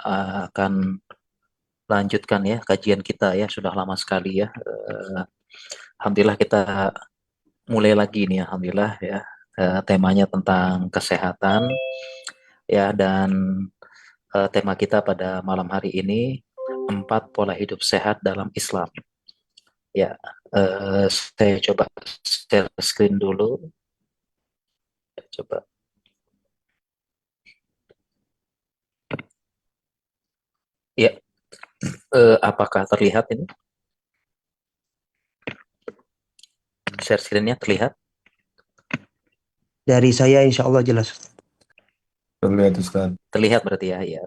akan lanjutkan ya kajian kita ya, sudah lama sekali ya. Alhamdulillah kita mulai lagi nih, alhamdulillah ya. Temanya tentang kesehatan ya, dan tema kita pada malam hari ini empat pola hidup sehat dalam Islam. Ya, saya coba share screen dulu. Coba. Ya, apakah terlihat ini? Share screen-nya terlihat? Dari saya insya Allah jelas. Terlihat Ustaz. Terlihat berarti ya. Ya,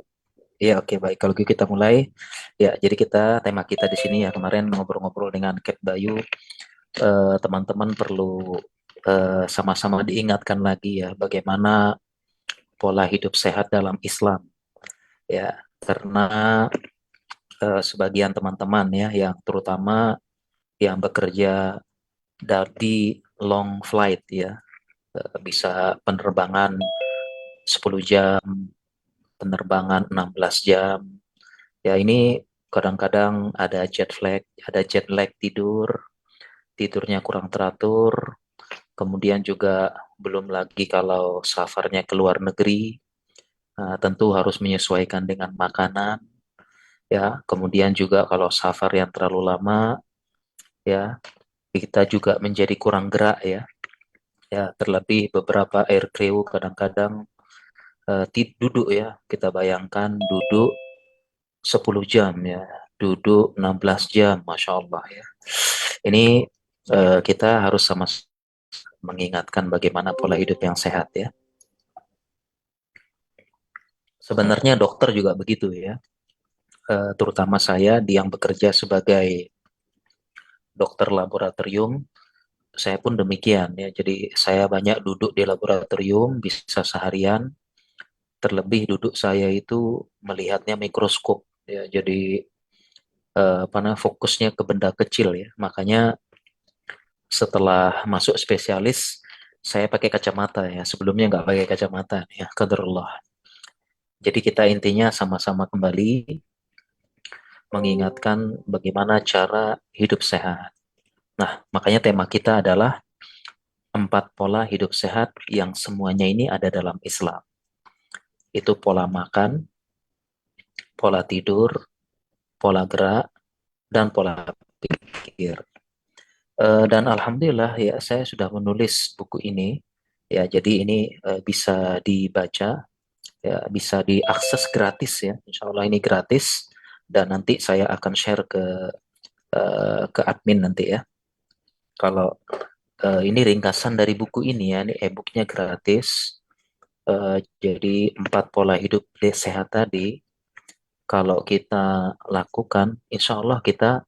ya, oke, baik. Kalau gitu kita mulai. Ya, jadi tema kita di sini ya, kemarin ngobrol-ngobrol dengan Kak Bayu, teman-teman perlu sama-sama diingatkan lagi ya bagaimana pola hidup sehat dalam Islam ya, karena sebagian teman-teman ya yang terutama yang bekerja di long flight ya, bisa penerbangan 10 jam, penerbangan 16 jam. Ya, ini kadang-kadang ada jet lag tidurnya kurang teratur, kemudian juga belum lagi kalau safarnya ke luar negeri, tentu harus menyesuaikan dengan makanan, ya. Kemudian juga kalau safar yang terlalu lama, ya, kita juga menjadi kurang gerak ya. Ya, terlebih beberapa aircrew kadang-kadang duduk ya. Kita bayangkan duduk 10 jam ya, duduk 16 jam, Masya Allah ya. Ini kita harus sama mengingatkan bagaimana pola hidup yang sehat ya. Sebenarnya dokter juga begitu ya. Terutama saya yang bekerja sebagai dokter laboratorium, saya pun demikian ya. Jadi saya banyak duduk di laboratorium, bisa seharian. Terlebih duduk saya itu melihatnya mikroskop ya. Jadi apa namanya, fokusnya ke benda kecil ya. Makanya setelah masuk spesialis, saya pakai kacamata ya. Sebelumnya nggak pakai kacamata ya. Qadarullah. Jadi kita intinya sama-sama kembali mengingatkan bagaimana cara hidup sehat. Nah, makanya tema kita adalah empat pola hidup sehat yang semuanya ini ada dalam Islam. Itu pola makan, pola tidur, pola gerak, dan pola pikir. Dan alhamdulillah ya, saya sudah menulis buku ini. Ya, jadi ini bisa dibaca, ya, bisa diakses gratis ya. Insya Allah ini gratis, dan nanti saya akan share ke admin nanti ya. Kalau ini ringkasan dari buku ini ya, ini e-booknya gratis. Jadi empat pola hidup sehat tadi, kalau kita lakukan, insya Allah kita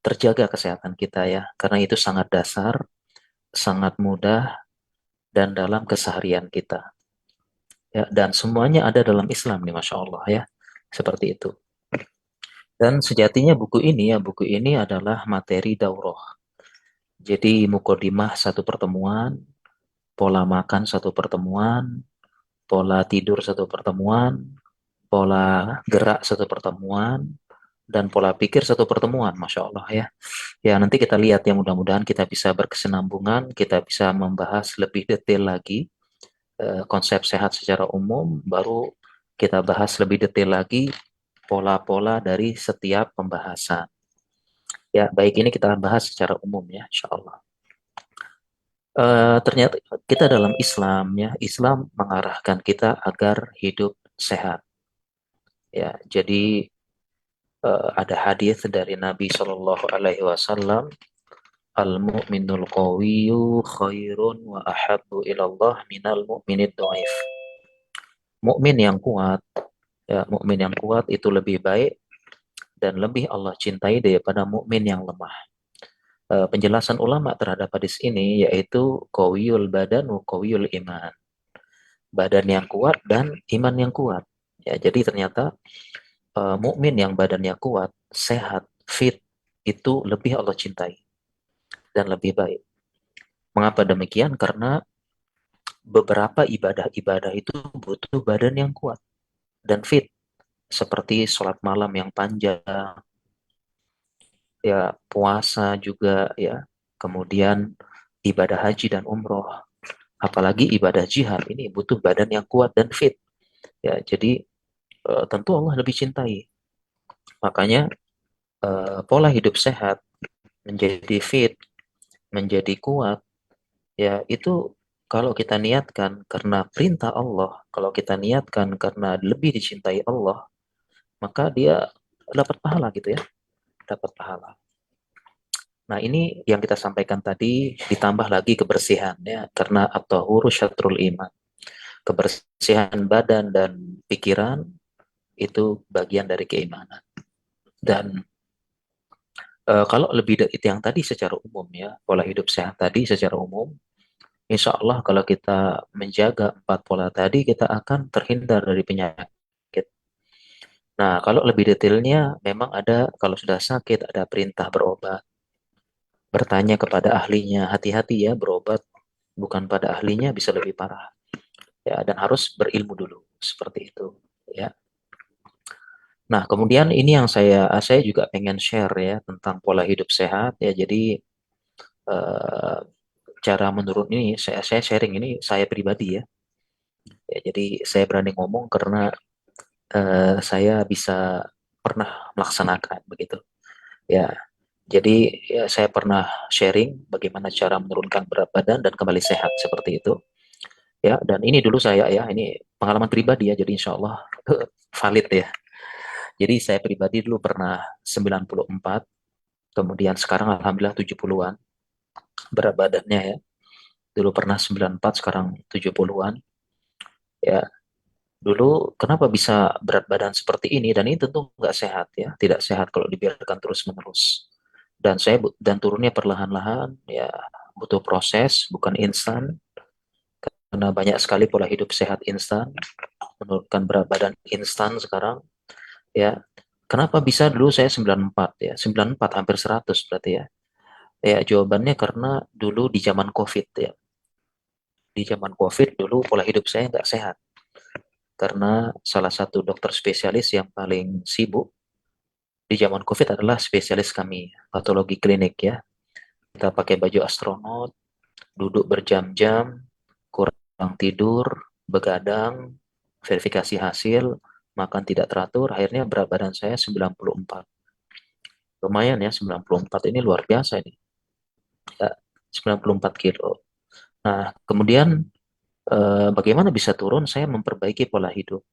terjaga kesehatan kita ya, karena itu sangat dasar, sangat mudah, dan dalam keseharian kita. Ya, dan semuanya ada dalam Islam nih, Masya Allah ya, seperti itu. Dan sejatinya buku ini adalah materi daurah. Jadi mukodimah satu pertemuan, pola makan satu pertemuan, pola tidur satu pertemuan, pola gerak satu pertemuan, dan pola pikir satu pertemuan, Masya Allah ya. Ya, nanti kita lihat ya, mudah-mudahan kita bisa berkesinambungan, kita bisa membahas lebih detail lagi konsep sehat secara umum, baru kita bahas lebih detail lagi pola-pola dari setiap pembahasan. Ya, baik, ini kita bahas secara umum ya, Insya Allah. Ternyata kita dalam Islam ya, Islam mengarahkan kita agar hidup sehat. Ya, jadi ada hadis dari Nabi Shallallahu Alaihi Wasallam, al-mu'minul qawiyyu khairun wa ahabbu ilallah minal mu'minid dhaif. Mukmin yang kuat, ya, mukmin yang kuat itu lebih baik dan lebih Allah cintai daripada mukmin yang lemah. Penjelasan ulama terhadap hadis ini yaitu qawiyul badan wa qawiyul iman. Badan yang kuat dan iman yang kuat. Ya, jadi ternyata mukmin yang badannya kuat, sehat, fit, itu lebih Allah cintai dan lebih baik. Mengapa demikian? Karena beberapa ibadah-ibadah itu butuh badan yang kuat dan fit. seperti sholat malam yang panjang, ya puasa juga ya, kemudian ibadah haji dan umroh, apalagi ibadah jihad ini butuh badan yang kuat dan fit ya. Jadi tentu Allah lebih cintai. Makanya pola hidup sehat, menjadi fit, menjadi kuat ya, itu kalau kita niatkan karena perintah Allah, kalau kita niatkan karena lebih dicintai Allah, maka dia dapat pahala gitu ya, dapat pahala. Nah, ini yang kita sampaikan tadi ditambah lagi kebersihan ya, karena at-tahuru syatrul iman. Kebersihan badan dan pikiran itu bagian dari keimanan. Dan kalau lebih dari itu yang tadi secara umum ya, pola hidup sehat tadi secara umum, insya Allah kalau kita menjaga 4 pola tadi, kita akan terhindar dari penyakit. Nah, kalau lebih detailnya, memang ada, kalau sudah sakit, ada perintah berobat. Bertanya kepada ahlinya, hati-hati ya berobat bukan pada ahlinya, bisa lebih parah. Ya, dan harus berilmu dulu, seperti itu. Ya. Nah, kemudian ini yang saya juga pengen share ya tentang pola hidup sehat ya. Jadi eh, cara menurut ini saya sharing ini saya pribadi ya. Ya, jadi saya berani ngomong karena saya bisa pernah melaksanakan begitu. Ya, jadi ya, saya pernah sharing bagaimana cara menurunkan berat badan dan kembali sehat seperti itu. Ya, dan ini dulu saya ya, ini pengalaman pribadi ya, jadi insya Allah valid ya. Jadi saya pribadi dulu pernah 94, kemudian sekarang alhamdulillah 70-an berat badannya ya. Dulu pernah 94, sekarang 70-an. Ya, dulu kenapa bisa berat badan seperti ini, dan ini tentu nggak sehat ya, tidak sehat kalau dibiarkan terus-menerus. Dan dan turunnya perlahan-lahan ya, butuh proses, bukan instan. Karena banyak sekali pola hidup sehat instan, menurunkan berat badan instan sekarang ya. Kenapa bisa dulu saya 94 ya, 94 hampir 100 berarti ya. Ya, jawabannya karena dulu di zaman COVID ya. Di zaman COVID dulu pola hidup saya nggak sehat. Karena salah satu dokter spesialis yang paling sibuk di zaman COVID adalah spesialis kami, patologi klinik ya. Kita pakai baju astronot, duduk berjam-jam, kurang tidur, begadang, verifikasi hasil, makan tidak teratur, akhirnya berat badan saya 94. Lumayan ya, 94 ini luar biasa ini. Ya, 94 kilo. Nah, kemudian bagaimana bisa turun? Saya memperbaiki pola hidup.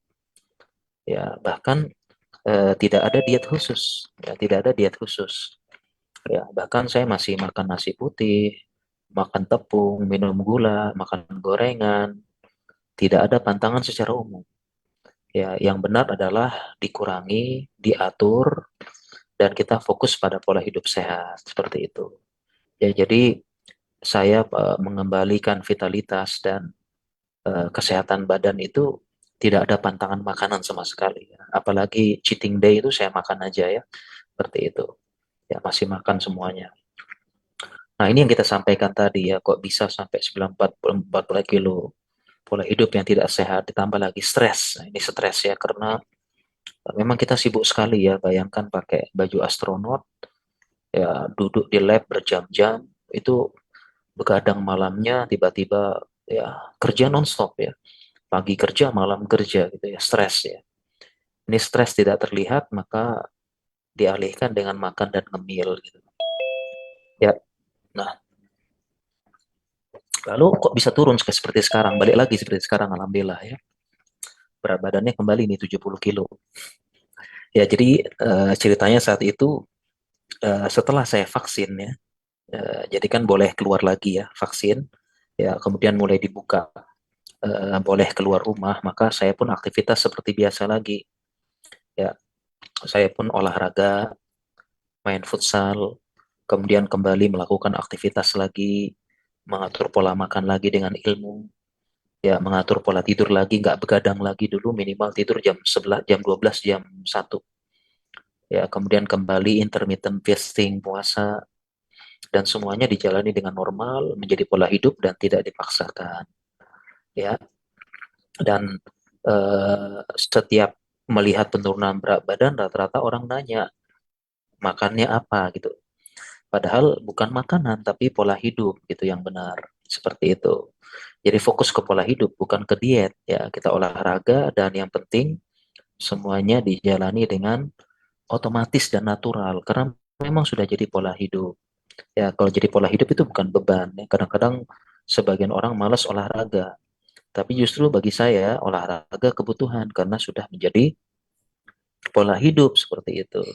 Ya, bahkan tidak ada diet khusus. Ya, tidak ada diet khusus. Ya, bahkan saya masih makan nasi putih, makan tepung, minum gula, makan gorengan. Tidak ada pantangan secara umum. Ya, yang benar adalah dikurangi, diatur, dan kita fokus pada pola hidup sehat seperti itu. Ya, jadi saya mengembalikan vitalitas dan kesehatan badan itu tidak ada pantangan makanan sama sekali. Apalagi cheating day itu saya makan aja ya, seperti itu. Ya, masih makan semuanya. Nah, ini yang kita sampaikan tadi ya, kok bisa sampai 94 kilo pola hidup yang tidak sehat, ditambah lagi stres. Nah, ini stres ya, karena memang kita sibuk sekali ya, bayangkan pakai baju astronot, ya duduk di lab berjam-jam, itu begadang malamnya, tiba-tiba ya kerja nonstop ya, pagi kerja, malam kerja gitu ya, stres ya. Ini stres tidak terlihat, maka dialihkan dengan makan dan ngemil gitu. Ya, nah lalu kok bisa turun seperti sekarang, balik lagi seperti sekarang, alhamdulillah ya. Berat badannya kembali nih 70 kilo. Ya, jadi ceritanya saat itu setelah saya vaksin ya, jadi kan boleh keluar lagi ya vaksin, ya kemudian mulai dibuka, boleh keluar rumah, maka saya pun aktivitas seperti biasa lagi. Ya, saya pun olahraga, main futsal, kemudian kembali melakukan aktivitas lagi, mengatur pola makan lagi dengan ilmu, ya mengatur pola tidur lagi, nggak begadang lagi dulu, minimal tidur jam 11, jam 12, jam 1. Ya, kemudian kembali intermittent fasting, puasa, dan semuanya dijalani dengan normal, menjadi pola hidup dan tidak dipaksakan. Ya, dan setiap melihat penurunan berat badan, rata-rata orang nanya makannya apa gitu. Padahal bukan makanan, tapi pola hidup gitu yang benar. Seperti itu. Jadi fokus ke pola hidup, bukan ke diet. Ya, kita olahraga dan yang penting semuanya dijalani dengan otomatis dan natural. Karena memang sudah jadi pola hidup. Ya, kalau jadi pola hidup itu bukan beban. Ya. Kadang-kadang sebagian orang malas olahraga. Tapi justru bagi saya olahraga kebutuhan karena sudah menjadi pola hidup seperti itu.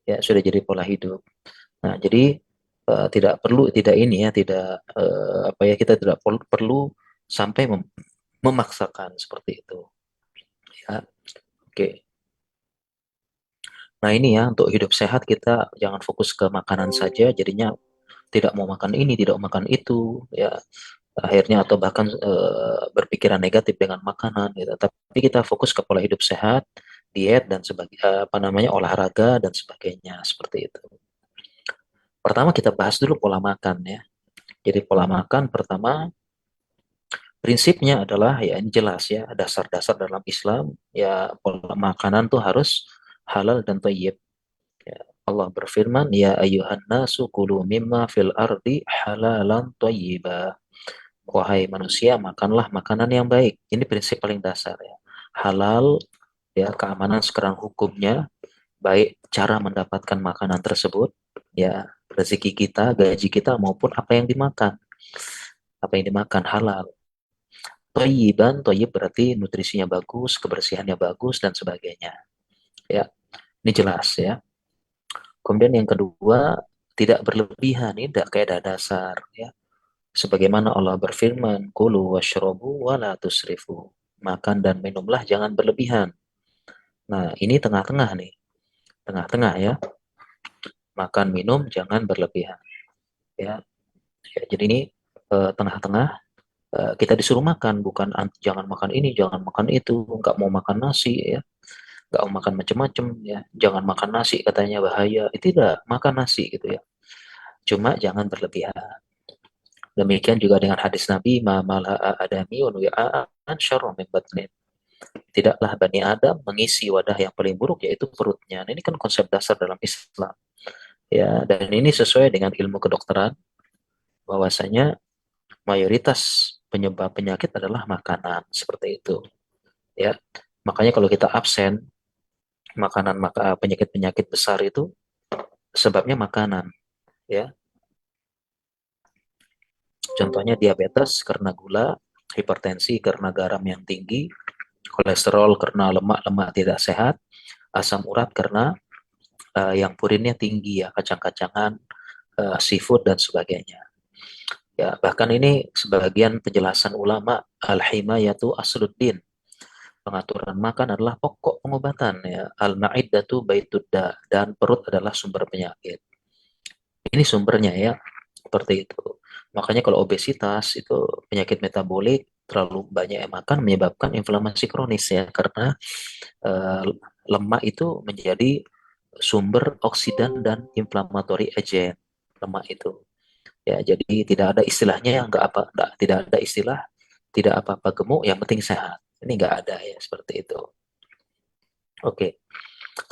Ya, sudah jadi pola hidup. Nah, jadi tidak perlu tidak ini ya, tidak apa ya kita tidak perlu sampai memaksakan seperti itu. Ya, oke. Nah, ini ya untuk hidup sehat kita jangan fokus ke makanan saja, jadinya tidak mau makan ini, tidak mau makan itu, ya akhirnya atau bahkan berpikiran negatif dengan makanan gitu. Tapi kita fokus ke pola hidup sehat, diet dan apa namanya olahraga dan sebagainya seperti itu. Pertama kita bahas dulu pola makan ya. Jadi pola makan pertama prinsipnya adalah ya ini jelas ya dasar-dasar dalam Islam ya pola makanan tuh harus halal dan thayyib. Ya, Allah berfirman ya ayuhan nasu kulu mimma fil ardi halalan thayyiba. Wahai manusia makanlah makanan yang baik. Ini prinsip paling dasar ya. Halal ya keamanan sekarang hukumnya baik cara mendapatkan makanan tersebut ya rezeki kita, gaji kita maupun apa yang dimakan. Apa yang dimakan halal. Toyiban, toyib berarti nutrisinya bagus, kebersihannya bagus, dan sebagainya. Ya, ini jelas ya. Kemudian yang kedua, tidak berlebihan, ini tidak kaedah dasar. Ya. Sebagaimana Allah berfirman, Kulu washrobu wa la tusrifu. Makan dan minumlah, jangan berlebihan. Nah, ini tengah-tengah nih. Tengah-tengah ya. Makan, minum, jangan berlebihan. Ya, ya jadi ini tengah-tengah. Kita disuruh makan, bukan jangan makan ini, jangan makan itu, nggak mau makan nasi ya nggak mau makan macam-macam ya jangan makan nasi katanya bahaya itu tidak makan nasi gitu ya cuma jangan berlebihan demikian juga dengan hadis Nabi ma mala'a adami wa wi'a'an syarrun min batnin tidaklah Bani Adam mengisi wadah yang paling buruk yaitu perutnya nah, ini kan konsep dasar dalam Islam ya dan ini sesuai dengan ilmu kedokteran bahwasanya mayoritas penyebab penyakit adalah makanan seperti itu ya makanya kalau kita absen makanan maka penyakit-penyakit besar itu sebabnya makanan ya contohnya diabetes karena gula hipertensi karena garam yang tinggi kolesterol karena lemak-lemak tidak sehat asam urat karena yang purinnya tinggi ya kacang-kacangan seafood dan sebagainya ya bahkan ini sebagian penjelasan ulama al-himayatu asluddin pengaturan makan adalah pokok pengobatan ya al-ma'iddatu baitudda dan perut adalah sumber penyakit ini sumbernya ya seperti itu. Makanya kalau obesitas itu penyakit metabolik terlalu banyak yang makan menyebabkan inflamasi kronis ya karena eh, lemak itu menjadi sumber oksidan dan inflammatory agent lemak itu. Ya, jadi tidak ada istilahnya yang enggak apa enggak, tidak ada istilah tidak apa-apa gemuk yang penting sehat. Ini enggak ada ya seperti itu. Oke.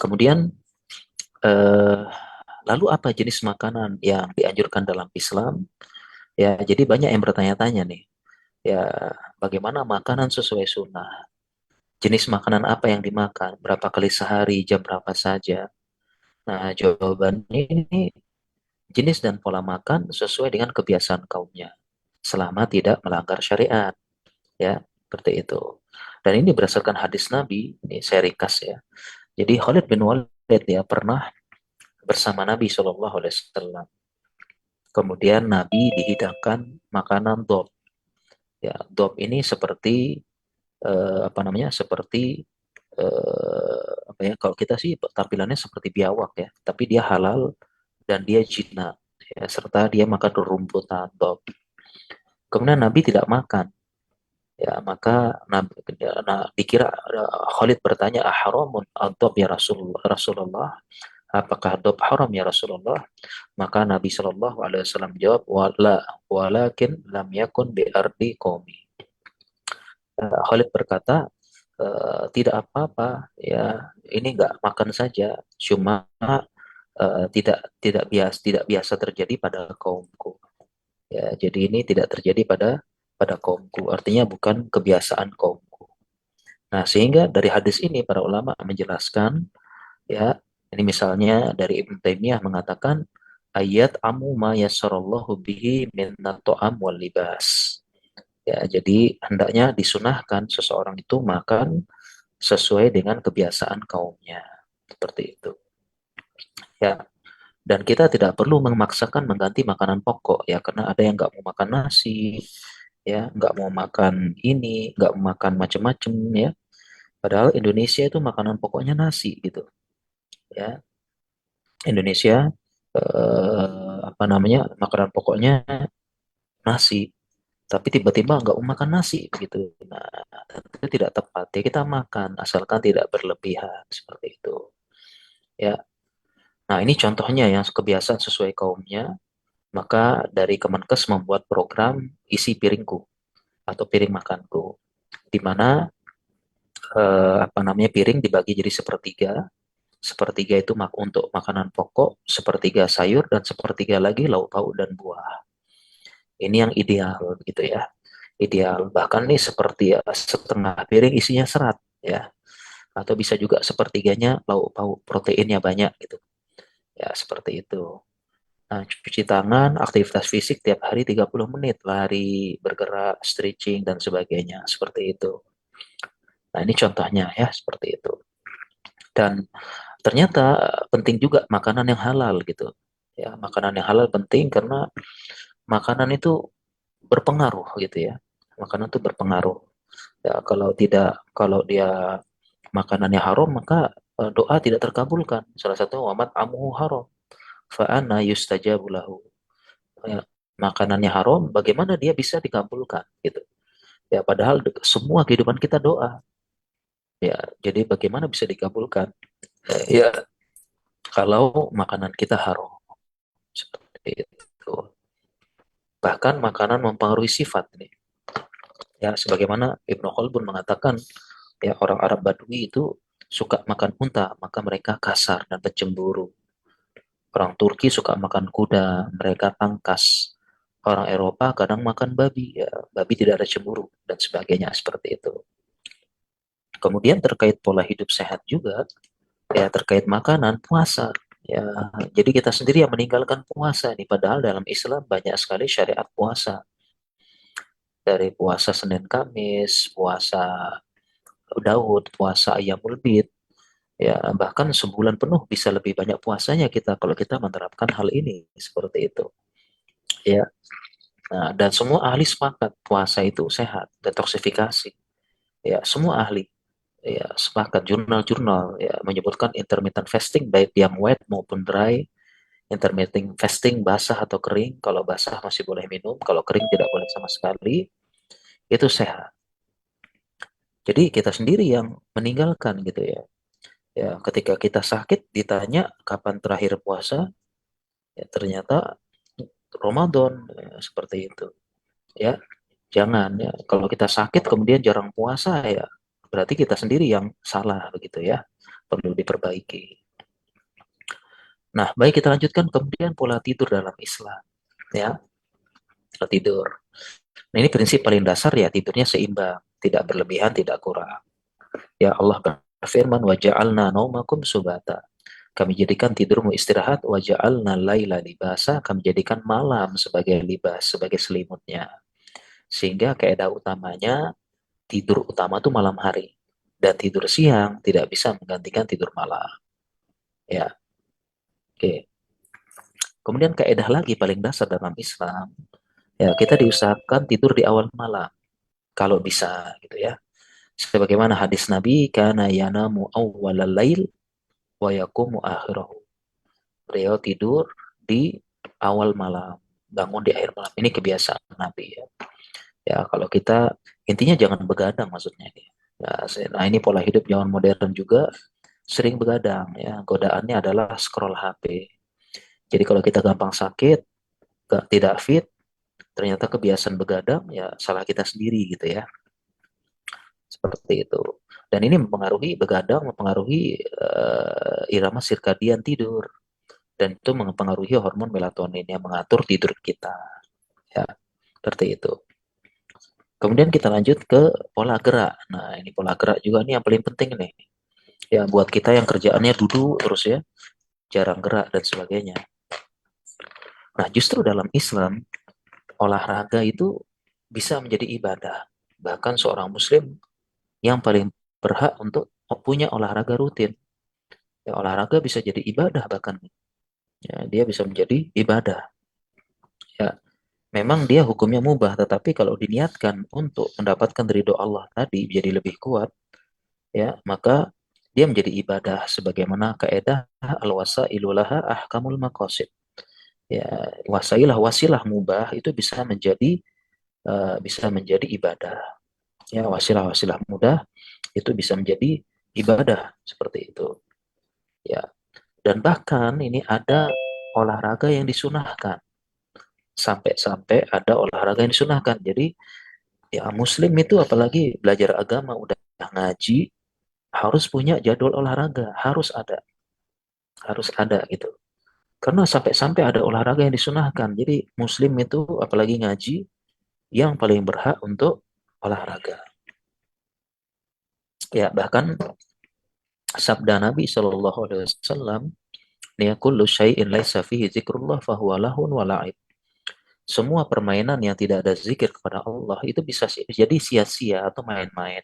Kemudian eh, lalu apa jenis makanan yang dianjurkan dalam Islam? Ya, jadi banyak yang bertanya-tanya nih. Ya, bagaimana makanan sesuai sunnah? Jenis makanan apa yang dimakan? Berapa kali sehari? Jam berapa saja? Nah, jawabannya ini jenis dan pola makan sesuai dengan kebiasaan kaumnya. Selama tidak melanggar syariat. Ya, seperti itu. Dan ini berdasarkan hadis Nabi. Ini saya ringkas ya. Jadi Khalid bin Walid ya pernah bersama Nabi SAW. Kemudian Nabi dihidangkan makanan dob. Ya, dob ini seperti apa namanya seperti apa ya kalau kita sih tampilannya seperti biawak ya tapi dia halal dan dia jinak ya, serta dia makan rumputan dog kemudian Nabi tidak makan ya maka Nabi nah, dikira Khalid bertanya aharamun adob ya Rasulullah apakah adob haram ya Rasulullah maka Nabi Shallallahu Alaihi Wasallam jawab wala walakin lam yakun bi ardi qaumi Khalid berkata tidak apa-apa ya, ini nggak makan saja, cuma tidak biasa terjadi pada kaumku ya, jadi ini tidak terjadi pada kaumku, artinya bukan kebiasaan kaumku. Nah, sehingga dari hadis ini para ulama menjelaskan ya, ini misalnya dari Ibnu Taimiyah mengatakan ayat amu ma yassarallahu bihi min ta'am wal libas. Ya, jadi hendaknya disunahkan seseorang itu makan sesuai dengan kebiasaan kaumnya. Seperti itu. Ya, dan kita tidak perlu memaksakan mengganti makanan pokok ya, karena ada yang nggak mau makan nasi, ya, nggak mau makan ini, nggak mau makan macam-macam ya. Padahal Indonesia itu makanan pokoknya nasi gitu. Ya, Indonesia apa namanya, makanan pokoknya nasi, tapi tiba-tiba nggak mau makan nasi gitu. Nah, itu tidak tepat ya, kita makan asalkan tidak berlebihan seperti itu. Ya, nah ini contohnya yang kebiasaan sesuai kaumnya. Maka dari Kemenkes membuat program isi piringku atau piring makanku, di mana apa namanya, piring dibagi jadi sepertiga. Sepertiga itu untuk makanan pokok, sepertiga sayur, dan sepertiga lagi lauk pauk dan buah. Ini yang ideal gitu ya. Ideal. Bahkan nih seperti ya, setengah piring isinya serat ya. Atau bisa juga sepertiganya lauk pauk, proteinnya banyak gitu. Ya, seperti itu. Nah, cuci tangan, aktivitas fisik tiap hari 30 menit, lari, bergerak, stretching, dan sebagainya. Seperti itu. Nah, ini contohnya ya, seperti itu. Dan ternyata penting juga makanan yang halal gitu. Ya, makanan yang halal penting karena makanan itu berpengaruh gitu ya. Makanan itu berpengaruh. Ya, kalau dia makanannya haram, maka doa tidak terkabulkan. Salah satu wamat amuhu haram. Fa'ana yustajabu lahu. Ya, makanannya haram, bagaimana dia bisa dikabulkan gitu. Ya, padahal semua kehidupan kita doa. Ya, jadi bagaimana bisa dikabulkan? Ya, kalau makanan kita haram seperti itu. Bahkan makanan mempengaruhi sifat nih. Ya, sebagaimana Ibnu Khaldun mengatakan, ya orang Arab Badui itu suka makan unta, maka mereka kasar dan pencemburu. Orang Turki suka makan kuda, mereka tangkas. Orang Eropa kadang makan babi, ya babi tidak ada cemburu dan sebagainya seperti itu. Kemudian terkait pola hidup sehat juga, ya terkait makanan, puasa. Ya, jadi kita sendiri yang meninggalkan puasa nih, padahal dalam Islam banyak sekali syariat puasa. Dari puasa Senin Kamis, puasa Daud, puasa Ayyamul Bid, ya bahkan sebulan penuh bisa lebih banyak puasanya kita kalau kita menerapkan hal ini seperti itu. Ya, nah, dan semua ahli sepakat puasa itu sehat, detoksifikasi. Ya, semua ahli ya sepakat, jurnal-jurnal ya menyebutkan intermittent fasting baik yang wet maupun dry. Intermittent fasting basah atau kering, kalau basah masih boleh minum, kalau kering tidak boleh sama sekali, itu sehat. Jadi kita sendiri yang meninggalkan gitu ya. Ya, ketika kita sakit ditanya kapan terakhir puasa, ya ternyata Ramadan ya, seperti itu. Ya, jangan ya. Kalau kita sakit kemudian jarang puasa ya, berarti kita sendiri yang salah begitu ya. Perlu diperbaiki. Nah, baik kita lanjutkan kemudian pola tidur dalam Islam ya. Pola tidur. Nah, ini prinsip paling dasar ya, tidurnya seimbang, tidak berlebihan, tidak kurang. Ya, Allah berfirman, wa ja'alna naumakum subata. Kami jadikan tidurmu istirahat, wa ja'alna laila libasa. Kami jadikan malam sebagai libas, sebagai selimutnya. Sehingga kaidah utamanya, tidur utama itu malam hari. Dan tidur siang tidak bisa menggantikan tidur malam. Ya, oke. Kemudian kaidah lagi paling dasar dalam Islam, ya kita diusahakan tidur di awal malam kalau bisa gitu ya. Sebagaimana hadis Nabi, kana yanamu awwalal lail wa yaqumu akhirahu. Beliau tidur di awal malam, bangun di akhir malam. Ini kebiasaan Nabi ya. Ya, kalau kita intinya jangan begadang maksudnya. Ya, nah ini pola hidup zaman modern juga, sering begadang ya. Godaannya adalah scroll HP. Jadi kalau kita gampang sakit, tidak fit, ternyata kebiasaan begadang ya salah kita sendiri gitu ya. Seperti itu. Dan ini mempengaruhi begadang, mempengaruhi irama sirkadian tidur, dan itu mempengaruhi hormon melatonin yang mengatur tidur kita. Ya, seperti itu. Kemudian kita lanjut ke pola gerak. Nah, ini pola gerak juga nih yang paling penting nih. Ya, buat kita yang kerjaannya duduk terus ya, jarang gerak dan sebagainya. Nah, justru dalam Islam, olahraga itu bisa menjadi ibadah. Bahkan seorang muslim yang paling berhak untuk punya olahraga rutin. Ya, olahraga bisa jadi ibadah bahkan. Ya, dia bisa menjadi ibadah. Ya, memang dia hukumnya mubah, tetapi kalau diniatkan untuk mendapatkan ridho Allah tadi jadi lebih kuat, ya, maka dia menjadi ibadah sebagaimana kaidah al-wasailulaha ahkamul maqasid. Ya, wasilah mubah itu bisa menjadi ibadah. Ya, wasilah mudah itu bisa menjadi ibadah seperti itu. Ya, dan bahkan ini ada olahraga yang disunahkan. Sampai-sampai ada olahraga yang disunahkan. Jadi ya muslim itu apalagi belajar agama udah ngaji harus punya jadwal olahraga, harus ada gitu. Karena sampai-sampai ada olahraga yang disunahkan. Jadi muslim itu apalagi ngaji yang paling berhak untuk olahraga. Ya bahkan sabda Nabi Shallallahu Alaihi Wasallam, ya kullu syai'in laisa fihi zikrullah fahuwa lahun wa la'ib. Semua permainan yang tidak ada zikir kepada Allah itu bisa jadi sia-sia atau main-main.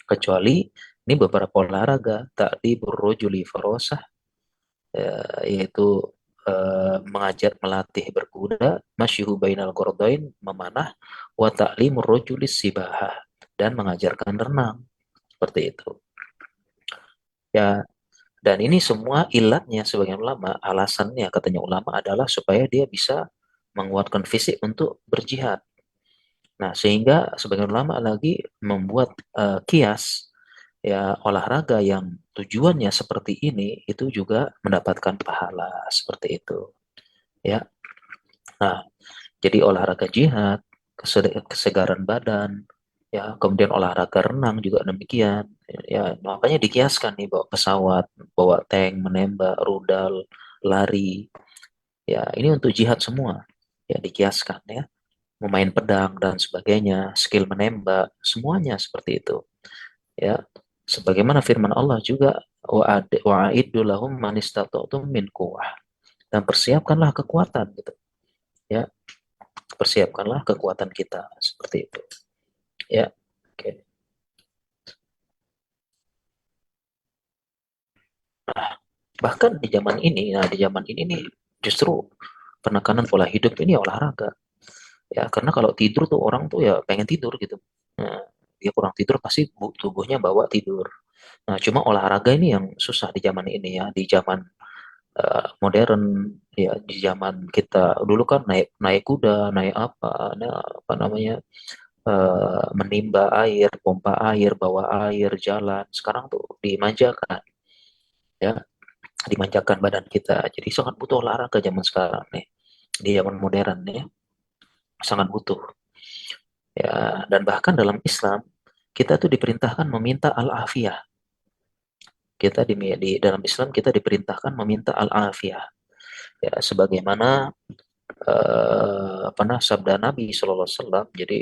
Kecuali ini beberapa olahraga, ta'dibur rajuli farasah, yaitu mengajar melatih berkuda, masyhu bainal qardain memanah, wa ta'limur rajulis sibahah, dan mengajarkan renang seperti itu. Ya, dan ini semua ilatnya sebagian ulama, alasannya katanya ulama adalah supaya dia bisa menguatkan fisik untuk berjihad. Nah, sehingga sebagian ulama lagi membuat kias ya olahraga yang tujuannya seperti ini itu juga mendapatkan pahala seperti itu. Ya. Nah, jadi olahraga jihad, kesegaran badan, ya, kemudian olahraga renang juga demikian. Ya, makanya dikiaskan nih bawa pesawat, bawa tank, menembak, rudal, lari. Ya, ini untuk jihad semua. Ya, dikiaskan ya. Memain pedang dan sebagainya, skill menembak, semuanya seperti itu. Ya, sebagaimana firman Allah juga wa'iddu lahum manistata'tum min quwwah, dan persiapkanlah kekuatan gitu. Ya, persiapkanlah kekuatan kita seperti itu. Ya, oke. Bahkan di zaman ini, nah di zaman ini nih justru penekanan pola hidup ini olahraga. Ya, karena kalau tidur tuh orang tuh ya pengen tidur gitu. Nah, dia kurang tidur pasti tubuhnya bawa tidur. Nah, cuma olahraga ini yang susah di zaman ini ya, di zaman modern ya, di zaman kita dulu kan naik naik kuda, naik apa, nah, apa namanya, menimba air, pompa air, bawa air, jalan. Sekarang tuh dimanjakan, ya, dimanjakan badan kita. Jadi sangat butuh olahraga zaman sekarang nih, di zaman modern ya, sangat butuh. Ya, dan bahkan dalam Islam kita tuh diperintahkan meminta al-afiyah. Kita di dalam Islam kita diperintahkan meminta al-afiyah. Ya, sebagaimana apa nah sabda Nabi Shallallahu Alaihi Wasallam. Jadi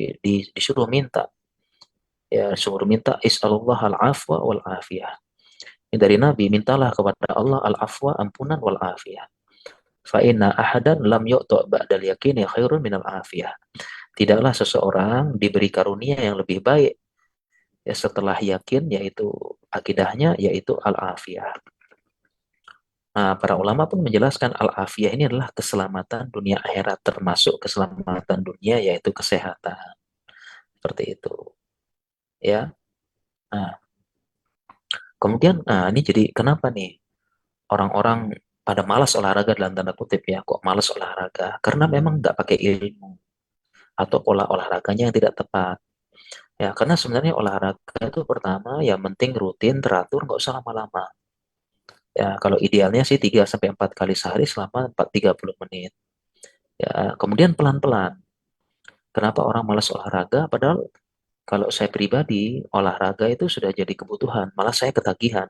disuruh minta, ya, disuruh minta is'alullah al-afwa wal afiyah. Ini dari Nabi, mintalah kepada Allah al-afwa, ampunan, wal afiyah. Fa inna ahadan lam yu'ta ba'dal yakini khairun minal afiyah. Tidaklah seseorang diberi karunia yang lebih baik ya setelah yakin, yaitu akidahnya, yaitu al-afiyah. Nah, para ulama pun menjelaskan al-afiyah ini adalah keselamatan dunia akhirat, termasuk keselamatan dunia yaitu kesehatan. Seperti itu. Ya. Nah, kemudian nah ini jadi kenapa nih orang-orang pada malas olahraga dalam tanda kutip ya, kok malas olahraga? Karena memang nggak pakai ilmu atau pola olahraganya yang tidak tepat. Ya, karena sebenarnya olahraga itu pertama yang penting rutin, teratur, nggak usah lama-lama. Ya, kalau idealnya sih 3 sampai 4 kali sehari selama 30 menit. Ya, kemudian pelan-pelan. Kenapa orang malas olahraga? Padahal Kalau saya pribadi, olahraga itu sudah jadi kebutuhan, malah saya ketagihan.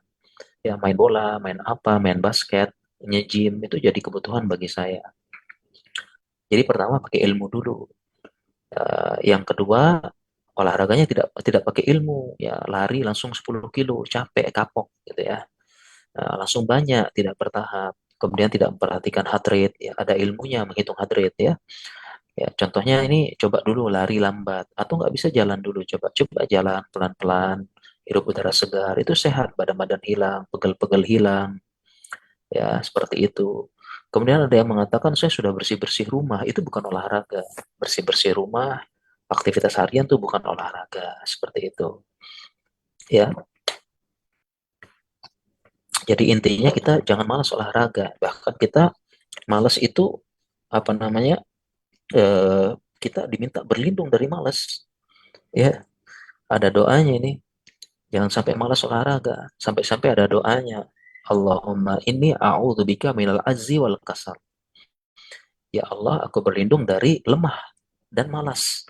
Ya main bola, main apa, main basket, nge-gym itu jadi kebutuhan bagi saya. Jadi pertama pakai ilmu dulu. Yang kedua, olahraganya tidak tidak pakai ilmu, ya lari langsung 10 kilo, capek, kapok gitu ya. Langsung banyak, tidak bertahap. Kemudian tidak memperhatikan heart rate, ya ada ilmunya menghitung heart rate ya. Ya, contohnya ini coba dulu lari lambat atau nggak bisa jalan dulu, coba jalan pelan-pelan, hirup udara segar, itu sehat, badan-badan hilang, pegel-pegel hilang, ya seperti itu. Kemudian ada yang mengatakan saya sudah bersih-bersih rumah, itu bukan olahraga. Bersih-bersih rumah, aktivitas harian tuh bukan olahraga, seperti itu. Ya, jadi intinya kita jangan malas olahraga. Bahkan kita malas itu apa namanya? Kita diminta berlindung dari malas. Ya, ada doanya ini. Jangan sampai malas olahraga. Sampai-sampai ada doanya. Allahumma inni a'udzubika minal azzi wal kasal. Ya Allah, aku berlindung dari lemah dan malas.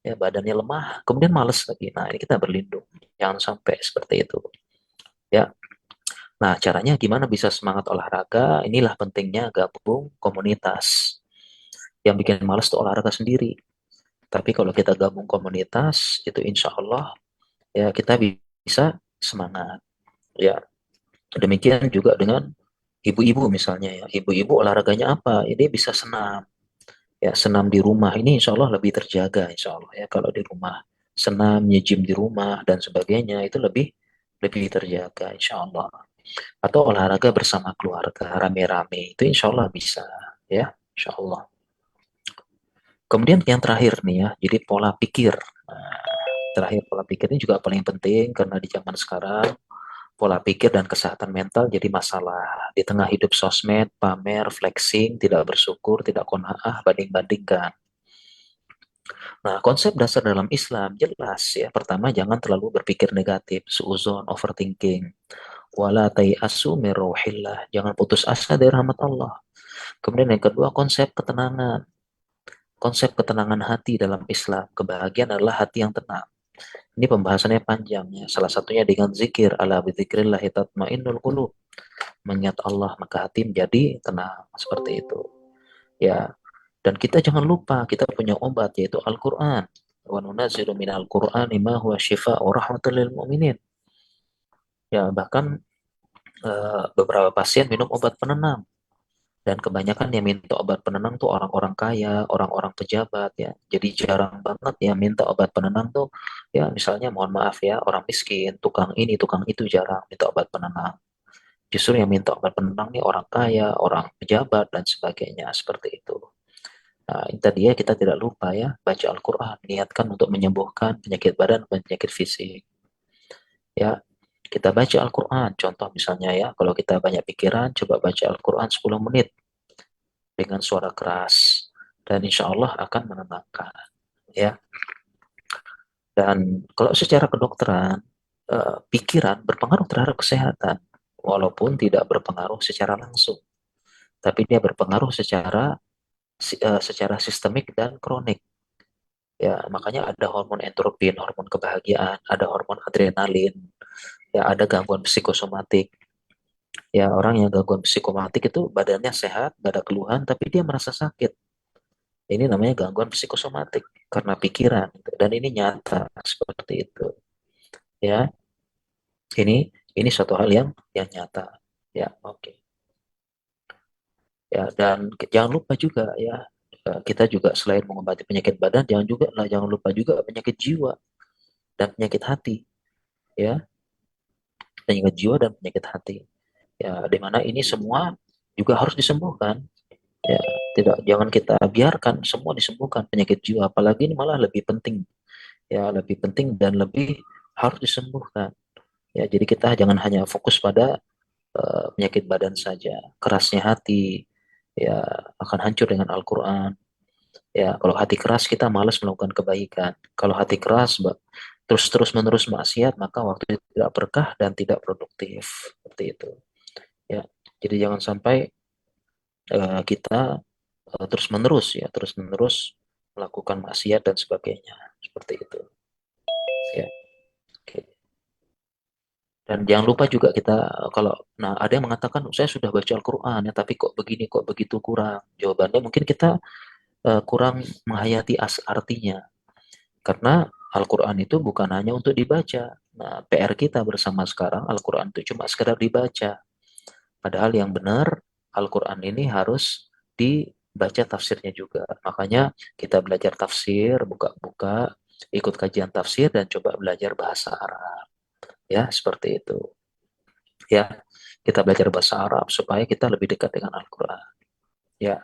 Ya, badannya lemah, kemudian malas lagi. Nah, ini kita berlindung. Jangan sampai seperti itu. Ya. Nah, caranya gimana bisa semangat olahraga? Inilah pentingnya gabung komunitas. Yang bikin malas itu olahraga sendiri. Tapi kalau kita gabung komunitas, itu insya Allah ya kita bisa semangat. Ya, demikian juga dengan ibu-ibu misalnya ya. Ibu-ibu olahraganya apa? Ini bisa senam. Ya, senam di rumah ini insya Allah lebih terjaga insya Allah ya. Kalau di rumah senam, nge-gym di rumah dan sebagainya itu lebih lebih terjaga insya Allah. Atau olahraga bersama keluarga rame-rame itu insya Allah bisa ya insya Allah. Kemudian yang terakhir nih ya, jadi pola pikir. Nah, terakhir pola pikir ini juga paling penting karena di zaman sekarang pola pikir dan kesehatan mental jadi masalah. Di tengah hidup sosmed, pamer, flexing, tidak bersyukur, tidak qanaah, banding-bandingkan. Nah, konsep dasar dalam Islam jelas ya. Pertama, jangan terlalu berpikir negatif, suuzon, overthinking. Wala tayasu min rauhillah. Jangan putus asa dari rahmat Allah. Kemudian yang kedua, konsep ketenangan. Konsep ketenangan hati dalam Islam. Kebahagiaan adalah hati yang tenang. Ini pembahasannya panjang ya. Salah satunya dengan zikir. Ala bidzikrillahi tatmainnul qulub. Mengingat Allah maka hati menjadi tenang. Seperti itu. Ya, dan kita jangan lupa kita punya obat yaitu Al-Qur'an. Wa nunazzilu minal Qur'ani ma huwa syifaa'un wa rahmatul lil mu'minin. Ya, bahkan beberapa pasien minum obat penenang dan kebanyakan yang minta obat penenang tuh orang-orang kaya, orang-orang pejabat ya. Jadi jarang banget ya minta obat penenang tuh ya misalnya mohon maaf ya orang miskin, tukang ini, tukang itu jarang minta obat penenang. Justru yang minta obat penenang nih orang kaya, orang pejabat dan sebagainya seperti itu. Nah, ini tadi ya kita tidak lupa ya baca Al-Quran, niatkan untuk menyembuhkan penyakit badan, penyakit fisik. Ya, kita baca Al-Quran. Contoh misalnya ya, kalau kita banyak pikiran, coba baca Al-Quran 10 menit dengan suara keras. Dan insya Allah akan menenangkan. Ya, dan kalau secara kedokteran, pikiran berpengaruh terhadap kesehatan. Walaupun tidak berpengaruh secara langsung. Tapi dia berpengaruh secara sistemik dan kronik. Ya, makanya ada hormon endorfin, hormon kebahagiaan, ada hormon adrenalin, ya ada gangguan psikosomatik. Ya, orang yang gangguan psikosomatik itu badannya sehat, gak ada keluhan, tapi dia merasa sakit. Ini namanya gangguan psikosomatik karena pikiran, dan ini nyata seperti itu. Ya, ini suatu hal yang nyata. Ya, oke. Ya, dan jangan lupa juga ya, kita juga selain mengobati penyakit badan, jangan lupa juga penyakit jiwa dan penyakit hati. Ya, penyakit jiwa dan penyakit hati. Ya, di mana ini semua juga harus disembuhkan. Ya, jangan kita biarkan semua disembuhkan penyakit jiwa, apalagi ini malah lebih penting. Ya, lebih penting dan lebih harus disembuhkan. Ya, jadi kita jangan hanya fokus pada penyakit badan saja. Kerasnya hati ya akan hancur dengan Al-Qur'an. Ya, kalau hati keras kita malas melakukan kebaikan. Kalau hati keras terus-terus menerus maksiat, maka waktu tidak berkah dan tidak produktif. Seperti itu. Ya, jadi jangan sampai kita terus menerus melakukan maksiat dan sebagainya seperti itu. Dan jangan lupa juga kita kalau nah ada yang mengatakan saya sudah baca Al-Qur'an ya tapi kok begini kok begitu kurang. Jawabannya mungkin kita kurang menghayati artinya. Karena Al-Qur'an itu bukan hanya untuk dibaca. Nah, PR kita bersama sekarang Al-Qur'an itu cuma sekedar dibaca. Padahal yang benar Al-Qur'an ini harus dibaca tafsirnya juga. Makanya kita belajar tafsir, buka-buka, ikut kajian tafsir dan coba belajar bahasa Arab. Ya, seperti itu. Ya, kita belajar bahasa Arab supaya kita lebih dekat dengan Al-Quran. Ya,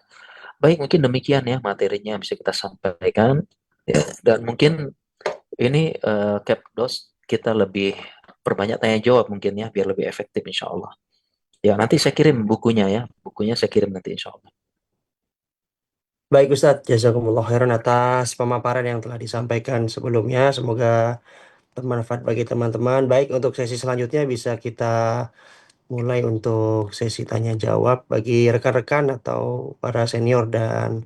baik mungkin demikian ya materinya yang bisa kita sampaikan. Ya, dan mungkin ini Capdos kita lebih perbanyak tanya jawab mungkin ya biar lebih efektif insya Allah. Ya, nanti saya kirim bukunya ya. Bukunya saya kirim nanti insya Allah. Baik Ustadz, jazakumullah khairan atas pemaparan yang telah disampaikan sebelumnya. Semoga bermanfaat bagi teman-teman. Baik, untuk sesi selanjutnya bisa kita mulai untuk sesi tanya jawab bagi rekan-rekan atau para senior dan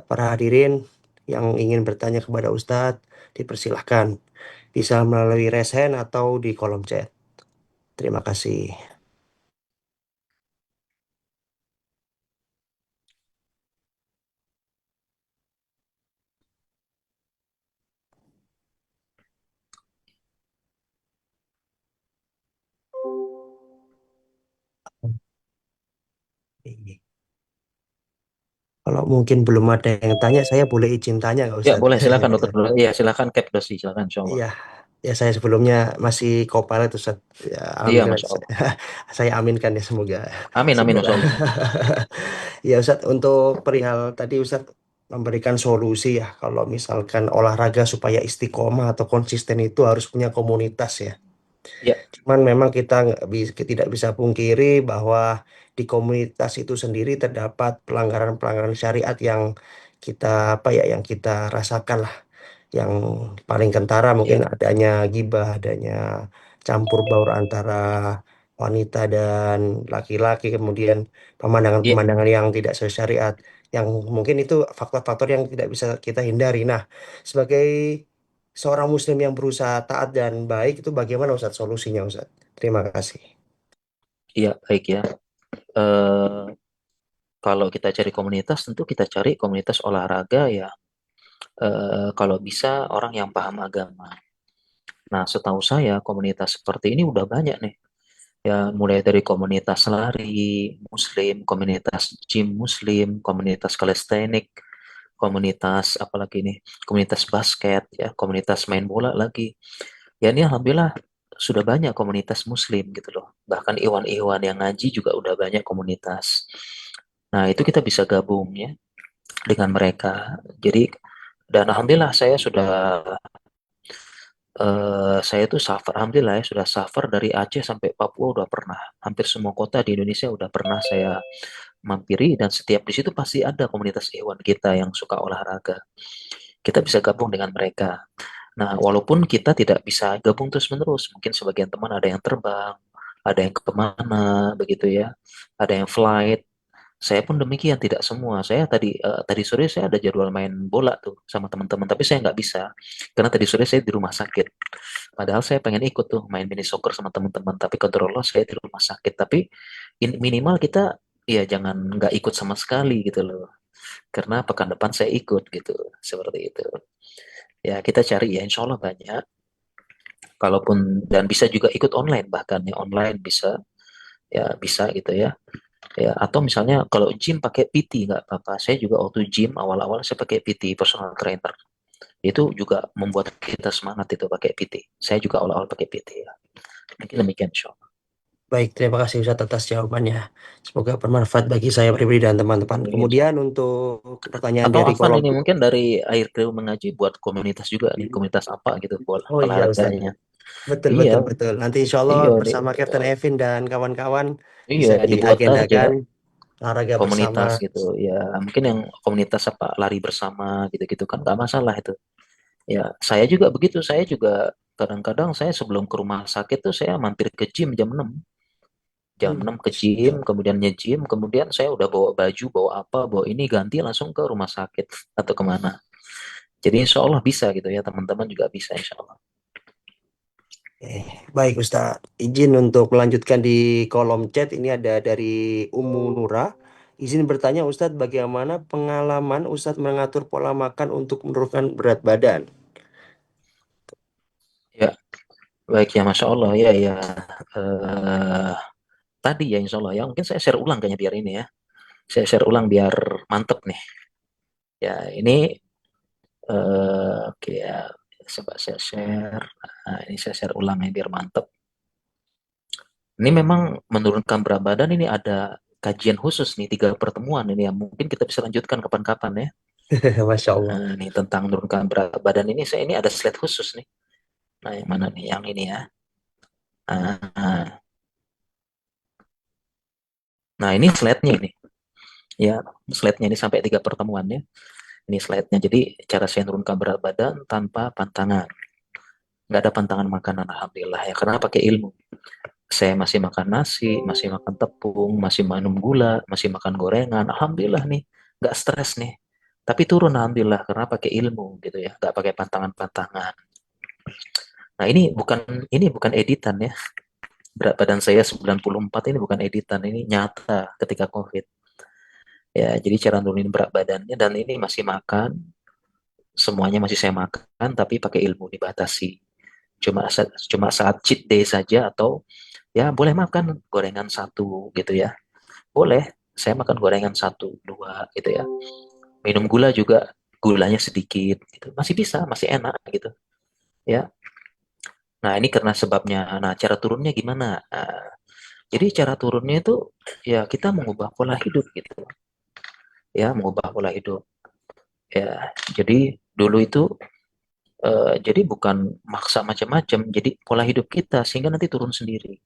para hadirin yang ingin bertanya kepada Ustadz, dipersilahkan. Bisa melalui raise hand atau di kolom chat. Terima kasih. Kalau mungkin belum ada yang tanya, saya boleh izin tanya nggak Ya, Ustadz? boleh silakan Dokter. Iya, silakan Capdos silakan insya Allah. Iya, ya saya sebelumnya masih co-pilot Ustaz. Ya, Iya, alhamdulillah Masya Allah. saya aminkan ya semoga Amin, amin, segera. Masya Allah. Ya Ustaz, untuk perihal tadi Ustaz memberikan solusi ya kalau misalkan olahraga supaya istiqomah atau konsisten itu harus punya komunitas ya. Ya, Cuman memang kita tidak bisa pungkiri bahwa di komunitas itu sendiri terdapat pelanggaran-pelanggaran syariat yang kita apa ya yang kita rasakan lah. Yang paling kentara mungkin ya, adanya gibah, adanya campur baur antara wanita dan laki-laki, kemudian ya, pemandangan-pemandangan yang tidak sesuai syariat, yang mungkin itu faktor-faktor yang tidak bisa kita hindari. Nah, sebagai seorang muslim yang berusaha taat dan baik itu bagaimana Ustadz solusinya Ustadz? Terima kasih. iya, baik ya. Eh, Kalau kita cari komunitas, tentu kita cari komunitas olahraga ya. Kalau bisa orang yang paham agama. Nah, setahu saya komunitas seperti ini udah banyak nih. Ya, mulai dari komunitas lari Muslim, komunitas gym Muslim, komunitas kalistenik, komunitas apalagi nih, komunitas basket, ya, komunitas main bola lagi. Ya ini alhamdulillah sudah banyak komunitas Muslim gitu loh. Bahkan Iwan-Iwan yang ngaji juga udah banyak komunitas. Nah, itu kita bisa gabung ya dengan mereka. Jadi dan alhamdulillah saya tuh safar alhamdulillah ya sudah safar dari Aceh sampai Papua udah pernah. Hampir semua kota di Indonesia udah pernah saya mampiri dan setiap di situ pasti ada komunitas hewan kita yang suka olahraga. Kita bisa gabung dengan mereka. Nah, walaupun kita tidak bisa gabung terus-menerus, mungkin sebagian teman ada yang terbang, ada yang kemana, begitu ya, ada yang flight, saya pun demikian, tidak semua. Saya tadi sore saya ada jadwal main bola tuh sama teman-teman, tapi saya nggak bisa karena tadi sore saya di rumah sakit. Padahal saya pengen ikut tuh main mini soccer sama teman-teman, tapi kontrol saya di rumah sakit. Tapi minimal kita ya jangan nggak ikut sama sekali gitu loh. Karena pekan depan saya ikut gitu, seperti itu. Ya kita cari ya, insya Allah banyak. Kalaupun dan bisa juga ikut online bahkan ya online bisa ya bisa gitu ya. Ya, atau misalnya kalau gym pakai PT nggak apa-apa. Saya juga waktu gym awal-awal saya pakai PT, personal trainer. Itu juga membuat kita semangat itu pakai PT. Saya juga awal-awal pakai PT ya. Mungkin demikian Insya Allah. Baik, terima kasih Ustadz atas jawabannya. Semoga bermanfaat bagi saya pribadi dan teman-teman. Demikian, Insya Kemudian Allah. untuk pertanyaan Atau dari Afan kolom. ini mungkin dari air kriu mengaji buat komunitas juga nih, komunitas apa gitu buat Oh iya Ustadz. olahraganya. Betul, Iya, betul, betul. Nanti insya Allah iya, bersama Captain Evin dan kawan-kawan iya bisa dibuat aja diagendakan olahraga bersama. komunitas gitu. Ya, mungkin yang komunitas apa lari bersama gitu-gitu kan nggak masalah itu. Ya, saya juga begitu. Saya juga kadang-kadang saya sebelum ke rumah sakit tuh saya mampir ke gym jam 6. Jam 6 ke gym, kemudian nge-gym, kemudian saya udah bawa baju, bawa apa, bawa ini ganti langsung ke rumah sakit atau kemana. Jadi insya Allah bisa gitu ya, teman-teman juga bisa insya Allah. Baik Ustadz, izin untuk melanjutkan di kolom chat ini ada dari Umu Nura. Izin bertanya Ustadz, bagaimana pengalaman Ustadz mengatur pola makan untuk menurunkan berat badan? Ya, baik ya, Masya Allah ya ya. Eh, Tadi ya Insya Allah ya, mungkin saya share ulang kayaknya biar ini ya. Saya share ulang biar mantep nih. Ya, ini oke ya, coba saya share. Nah, ini saya share ulang ya biar mantep. Ini memang menurunkan berat badan ini ada kajian khusus nih, 3 pertemuan ini ya. Mungkin kita bisa lanjutkan kapan-kapan ya. Masya Allah. Ini tentang menurunkan berat badan ini, saya ini ada slide khusus nih. Nah, yang mana nih? Yang ini ya. Nah, nah, ini slide-nya ini. Ya, slide-nya ini sampai 3 pertemuan ya. Ini slide-nya. Jadi, cara saya menurunkan berat badan tanpa pantangan. Nggak ada pantangan makanan, Alhamdulillah ya. Karena pakai ilmu. Saya masih makan nasi, masih makan tepung, masih minum gula, masih makan gorengan. Alhamdulillah nih, nggak stres nih. Tapi turun Alhamdulillah karena pakai ilmu gitu ya, nggak pakai pantangan-pantangan. Nah ini bukan editan ya. Berat badan saya 94 ini bukan editan, ini nyata ketika COVID. Ya, jadi cara nurunin berat badannya dan ini masih makan, semuanya masih saya makan tapi pakai ilmu dibatasi. Cuma saat cheat day saja atau ya boleh makan gorengan satu gitu ya. Boleh, saya makan gorengan satu, dua gitu ya. Minum gula juga gulanya sedikit gitu. Masih bisa, masih enak gitu ya. Nah, ini karena sebabnya. Nah, cara turunnya gimana? Nah, jadi cara turunnya itu ya kita mengubah pola hidup gitu. Ya, mengubah pola hidup. Ya, jadi dulu itu jadi bukan maksa macam-macam, jadi pola hidup kita sehingga nanti turun sendiri.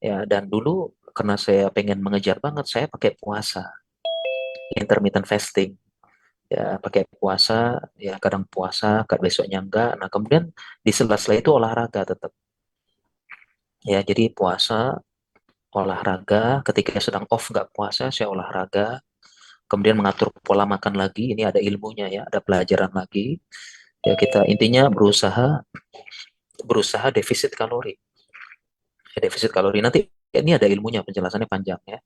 Ya, dan dulu karena saya pengen mengejar banget, saya pakai puasa, intermittent fasting. Ya pakai puasa, ya kadang puasa, kadang besoknya enggak. Nah kemudian di sela-sela itu olahraga tetap. Ya jadi puasa, olahraga. Ketika sedang off nggak puasa, saya olahraga. Kemudian mengatur pola makan lagi. Ini ada ilmunya ya, ada pelajaran lagi. Ya kita intinya berusaha berusaha defisit kalori. Ya, defisit kalori nanti ini ada ilmunya, penjelasannya panjang ya.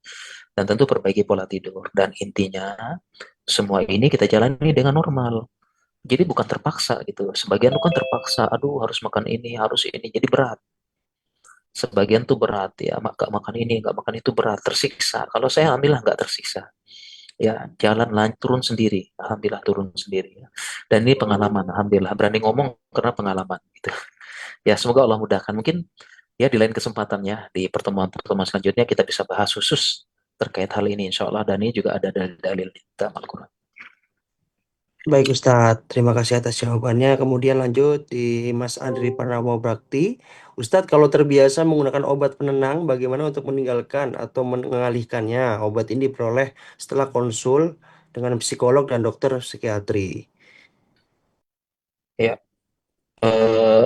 Dan tentu perbaiki pola tidur. Dan intinya semua ini kita jalani dengan normal. Jadi bukan terpaksa gitu. Sebagian tuh kan terpaksa, aduh harus makan ini, harus ini, jadi berat. Sebagian tuh berat ya, gak makan ini, gak makan itu berat, tersiksa. Kalau saya alhamdulillah nggak tersiksa. Ya jalan turun sendiri, alhamdulillah turun sendiri. Ya. Dan ini pengalaman, alhamdulillah berani ngomong karena pengalaman. Gitu. Ya semoga Allah mudahkan. Mungkin ya di lain kesempatan ya, di pertemuan-pertemuan selanjutnya kita bisa bahas khusus terkait hal ini insya Allah. Dan ini juga ada dalil-dalil dalam Al-Quran. Baik Ustadz, terima kasih atas jawabannya. Kemudian lanjut di Mas Andri Pranamo Brakti. Ustadz, kalau terbiasa menggunakan obat penenang, bagaimana untuk meninggalkan atau mengalihkannya? Obat ini diperoleh setelah konsul dengan psikolog dan dokter psikiatri. Ya, eh,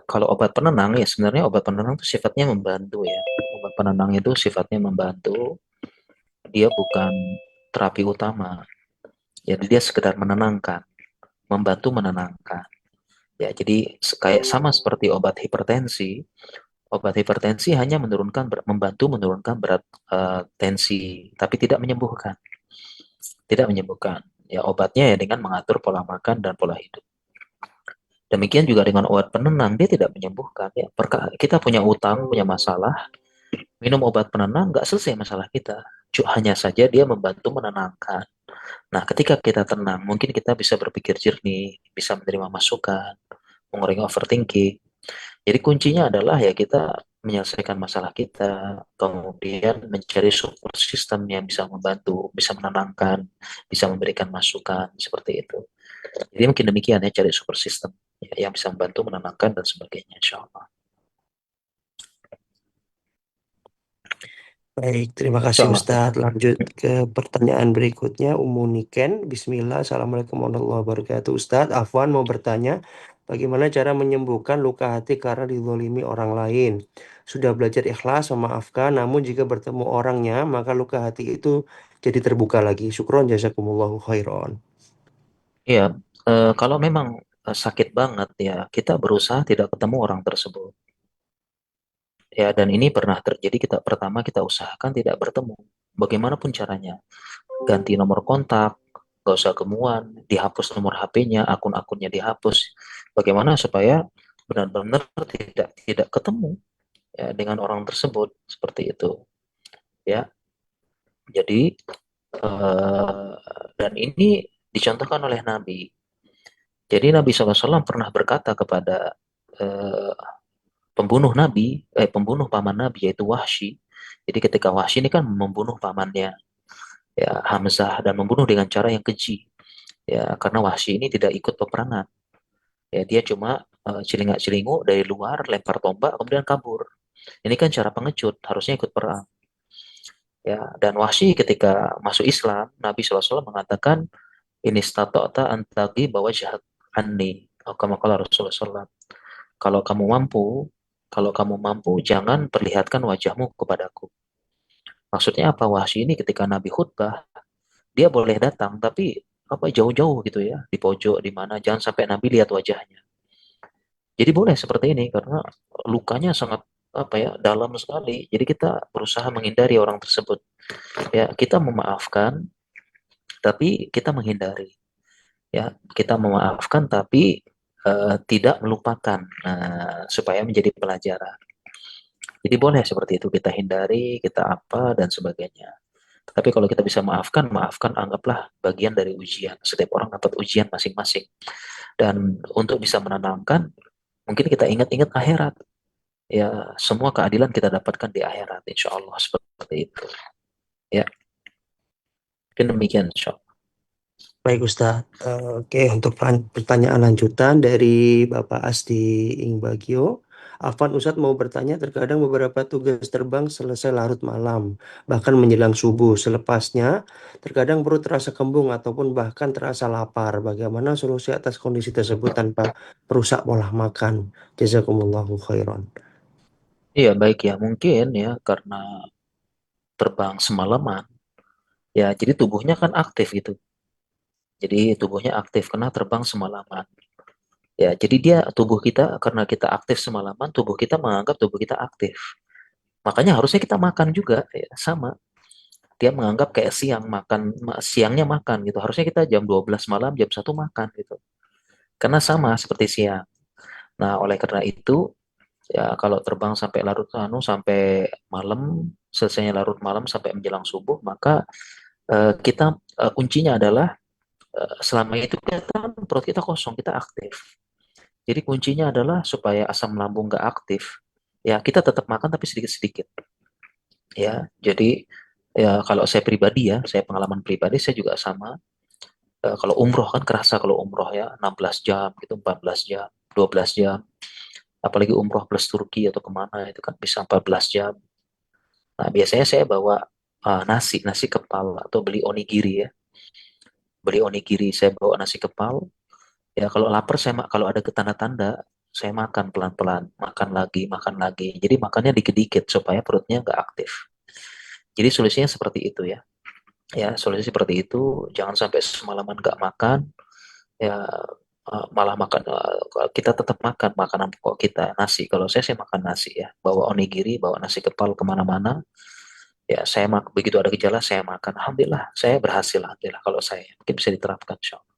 kalau obat penenang ya sebenarnya obat penenang itu sifatnya membantu ya. Obat penenang itu sifatnya membantu, dia bukan terapi utama. Jadi dia sekedar menenangkan, membantu menenangkan. Ya, jadi kayak sama seperti obat hipertensi. Obat hipertensi hanya membantu menurunkan berat tensi, tapi tidak menyembuhkan. Tidak menyembuhkan. Ya, obatnya ya dengan mengatur pola makan dan pola hidup. Demikian juga dengan obat penenang, dia tidak menyembuhkan. Ya, kita punya utang, punya masalah, minum obat penenang nggak selesai masalah kita. Hanya saja dia membantu menenangkan. Nah, ketika kita tenang, mungkin kita bisa berpikir jernih, bisa menerima masukan, mengurangi overthinking. Jadi kuncinya adalah ya kita menyelesaikan masalah kita, kemudian mencari support system yang bisa membantu, bisa menenangkan, bisa memberikan masukan, seperti itu. Jadi mungkin demikian ya, cari support system ya, yang bisa membantu, menenangkan, dan sebagainya, insya Allah. Baik, terima Insya kasih Allah. Ustadz. Lanjut ke pertanyaan berikutnya. Umu Niken, Bismillah, Assalamualaikum warahmatullahi wabarakatuh. Ustadz, Afwan mau bertanya, bagaimana cara menyembuhkan luka hati karena dizolimi orang lain? Sudah belajar ikhlas, memaafkan, namun jika bertemu orangnya, maka luka hati itu jadi terbuka lagi. Syukron, jazakumullahu khairan. Iya, kalau memang sakit banget ya, kita berusaha tidak ketemu orang tersebut. Ya, dan ini pernah terjadi, pertama kita usahakan tidak bertemu. Bagaimanapun caranya, ganti nomor kontak, gak usah ketemuan, dihapus nomor HP-nya, akun-akunnya dihapus. Bagaimana supaya benar-benar tidak ketemu ya dengan orang tersebut seperti itu. Ya, jadi eh, dan ini dicontohkan oleh Nabi. Jadi Nabi SAW pernah berkata kepada eh, pembunuh paman Nabi yaitu Wahsy. Jadi ketika Wahsy ini kan membunuh pamannya ya Hamzah dan membunuh dengan cara yang keji. Ya karena Wahsy ini tidak ikut peperangan. Ya dia cuma celingak-celinguk dari luar lempar tombak kemudian kabur. Ini kan cara pengecut, harusnya ikut perang. Ya dan Wahsy ketika masuk Islam, Nabi SAW mengatakan ini statota antagi bahwa jahat anni. Kama kala Rasulullah SAW. Kalau kamu mampu, kalau kamu mampu, jangan perlihatkan wajahmu kepadaku. Maksudnya apa? Wahsy ini ketika Nabi khutbah, dia boleh datang, tapi apa jauh-jauh gitu ya, di pojok, di mana, jangan sampai Nabi lihat wajahnya. Jadi boleh seperti ini karena lukanya sangat apa ya dalam sekali. Jadi kita berusaha menghindari orang tersebut. Ya kita memaafkan, tapi kita menghindari. Ya kita memaafkan, tapi tidak melupakan. Nah, supaya menjadi pelajaran. Jadi boleh seperti itu kita hindari, kita apa dan sebagainya. Tapi kalau kita bisa maafkan, maafkan anggaplah bagian dari ujian. Setiap orang dapat ujian masing-masing. Dan untuk bisa menenangkan, mungkin kita ingat-ingat akhirat. Ya, semua keadilan kita dapatkan di akhirat, insya Allah seperti itu. Ya, mungkin demikian, insya Allah. Baik Ustadz. Oke, untuk pertanyaan lanjutan dari Bapak Asti Ingbagio. Afwan Ustadz mau bertanya, terkadang beberapa tugas terbang selesai larut malam, bahkan menjelang subuh. Selepasnya, terkadang perut terasa kembung ataupun bahkan terasa lapar. Bagaimana solusi atas kondisi tersebut tanpa merusak pola makan? Jazakumullahu khairan. Iya, baik ya. Mungkin ya, karena terbang semalaman, ya jadi tubuhnya kan aktif gitu. Jadi tubuhnya aktif karena terbang semalaman. Ya, jadi tubuh kita, karena kita aktif semalaman, tubuh kita menganggap tubuh kita aktif. Makanya harusnya kita makan juga, ya, sama. Dia menganggap kayak siangnya makan gitu. Harusnya kita jam 12 malam, jam 1 makan gitu. Karena sama seperti siang. Nah, oleh karena itu, ya kalau terbang sampai sampai malam, selesainya larut malam sampai menjelang subuh, maka kuncinya adalah selama itu perut kita kosong, kita aktif. Jadi kuncinya adalah supaya asam lambung nggak aktif. Ya, kita tetap makan tapi sedikit-sedikit. Ya, jadi ya kalau saya pribadi ya, saya pengalaman pribadi saya juga sama. Kalau umroh kan kerasa kalau umroh ya 16 jam gitu, 14 jam, 12 jam. Apalagi umroh plus Turki atau kemana itu kan bisa 14 jam. Nah, biasanya saya bawa nasi kepal atau beli onigiri ya. Beli onigiri, saya bawa nasi kepal. Ya kalau lapar kalau ada tanda-tanda saya makan pelan-pelan, makan lagi, makan lagi. Jadi makannya dikit-dikit supaya perutnya nggak aktif. Jadi solusinya seperti itu ya. Ya solusi seperti itu. Jangan sampai semalaman nggak makan. Ya malah kita tetap makan makanan pokok kita nasi. Kalau saya makan nasi ya. Bawa onigiri, bawa nasi kepal kemana-mana. Ya begitu ada gejala saya makan. Alhamdulillah saya berhasil. Alhamdulillah kalau saya mungkin bisa diterapkan. Insya Allah.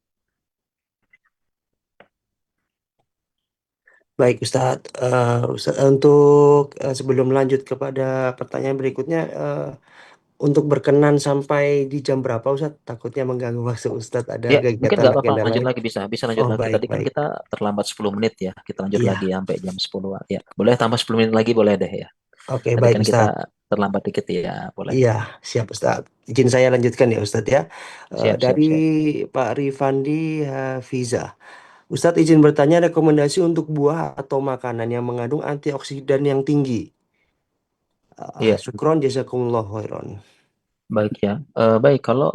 Baik Ustadz, untuk sebelum lanjut kepada pertanyaan berikutnya, untuk berkenan sampai di jam berapa Ustadz? Takutnya mengganggu waktu Ustadz, ada Ya, mungkin kegiatan nggak apa-apa, agenda lanjut lain. lagi bisa lanjut Oh lagi. baik, Tadi kan baik. kita terlambat 10 menit ya, kita lanjut lagi Iya, sampai jam 10. Ya, boleh tambah 10 menit lagi boleh deh ya. oke Tadi baik kan kita Ustadz. terlambat dikit ya, boleh. Iya, siap Ustadz. Izin saya lanjutkan ya Ustadz ya. Siap, Dari siap, siap. Pak Rifandi Hafiza. Ustadz izin bertanya rekomendasi untuk buah atau makanan yang mengandung antioksidan yang tinggi. Iya, Syukron jazakumullah khairan. baik ya. Baik, kalau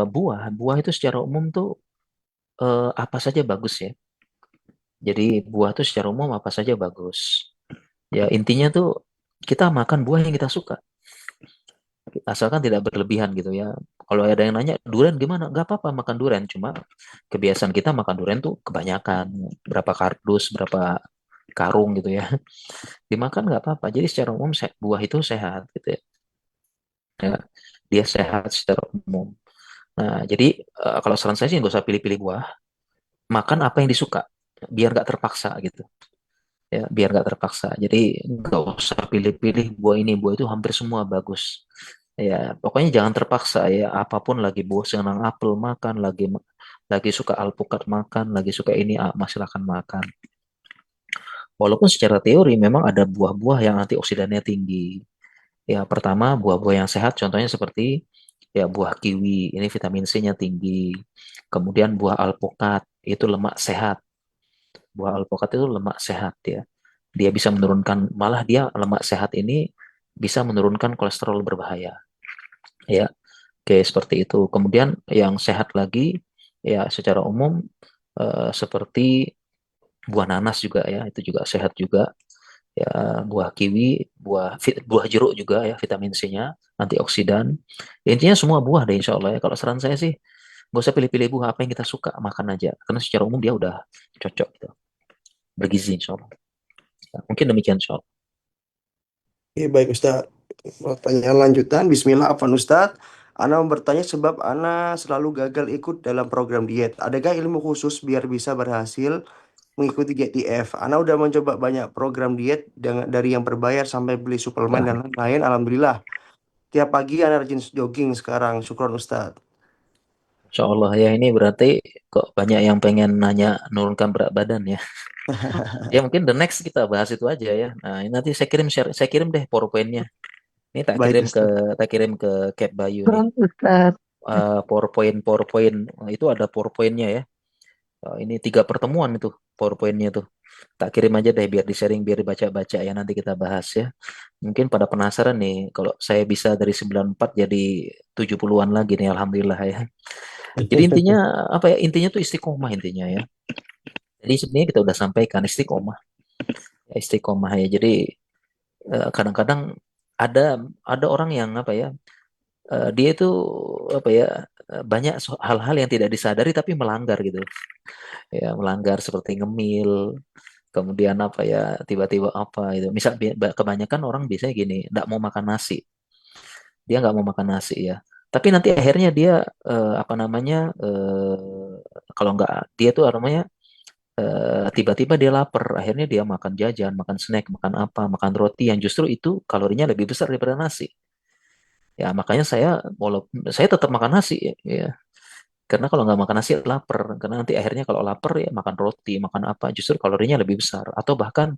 buah itu secara umum tuh apa saja bagus ya. Jadi buah tuh secara umum apa saja bagus. Ya, intinya tuh kita makan buah yang kita suka. Asalkan tidak berlebihan gitu ya. Kalau ada yang nanya durian gimana, nggak apa-apa makan durian, cuma kebiasaan kita makan durian tuh kebanyakan, berapa kardus, berapa karung gitu ya, dimakan nggak apa-apa. Jadi secara umum buah itu sehat gitu ya. Ya, dia sehat secara umum. Nah, jadi kalau saran saya sih nggak usah pilih-pilih buah, makan apa yang disuka, biar nggak terpaksa gitu. Ya, biar nggak terpaksa. Jadi nggak usah pilih-pilih buah ini, buah itu hampir semua bagus. Ya, pokoknya jangan terpaksa ya. Apapun lagi buah senang apel makan, lagi suka alpukat makan, lagi suka ini silakan makan. Walaupun secara teori memang ada buah-buah yang antioksidannya tinggi. Ya, pertama buah-buah yang sehat contohnya seperti ya buah kiwi, ini vitamin C-nya tinggi. Kemudian buah alpukat itu lemak sehat. Buah alpukat itu lemak sehat ya. Dia bisa menurunkan, malah dia lemak sehat ini bisa menurunkan kolesterol berbahaya. Ya, oke seperti itu. Kemudian yang sehat lagi ya secara umum seperti buah nanas juga ya, itu juga sehat juga. Ya, buah kiwi, buah jeruk juga ya, vitamin C-nya, antioksidan. Ya, intinya semua buah deh insya Allah ya. Kalau saran saya sih, gak usah pilih-pilih buah apa yang kita suka, makan aja. Karena secara umum dia udah cocok gitu. Bergizi insya Allah. Ya, mungkin demikian insya Allah. Oke, baik Ustaz. Pertanyaan lanjutan, Bismillah, Afwan Ustaz. Ana mau bertanya sebab Ana selalu gagal ikut dalam program diet. Adakah ilmu khusus biar bisa berhasil mengikuti GTF? Ana udah mencoba banyak program diet dari yang berbayar sampai beli suplemen dan lain-lain. Alhamdulillah. Tiap pagi Ana rajin jogging sekarang. Syukron Ustaz. Insya Allah ya, ini berarti kok banyak yang pengen nanya nurunkan berat badan ya. Ya mungkin the next kita bahas itu aja ya. Nah, ini nanti saya kirim deh PowerPoint-nya. Ini Baik Ustaz. tak kirim ke Cap Bayu nih. Ustaz. PowerPoint itu ada PowerPoint-nya ya. Ini 3 pertemuan itu PowerPoint-nya tuh. Tak kirim aja deh biar di-sharing, biar dibaca-baca ya, nanti kita bahas ya. Mungkin pada penasaran nih kalau saya bisa dari 94 jadi 70-an lagi nih alhamdulillah ya. Jadi intinya apa ya? Intinya tuh istiqomah intinya ya. Jadi sebenarnya kita udah sampaikan istiqomah. Ya, istiqomah ya. Jadi kadang-kadang ada ada orang yang apa ya? Dia itu apa ya? Banyak hal-hal yang tidak disadari tapi melanggar gitu. Ya, melanggar seperti ngemil, kemudian apa ya? Tiba-tiba apa itu. Misal kebanyakan orang biasanya gini, nggak mau makan nasi. Dia nggak mau makan nasi ya. Tapi nanti akhirnya dia apa namanya? Kalau nggak dia tuh namanya tiba-tiba dia lapar, akhirnya dia makan jajan, makan snack, makan apa, makan roti yang justru itu kalorinya lebih besar daripada nasi. Ya makanya walaupun saya tetap makan nasi ya, karena kalau nggak makan nasi lapar, karena nanti akhirnya kalau lapar ya makan roti, makan apa, justru kalorinya lebih besar. Atau bahkan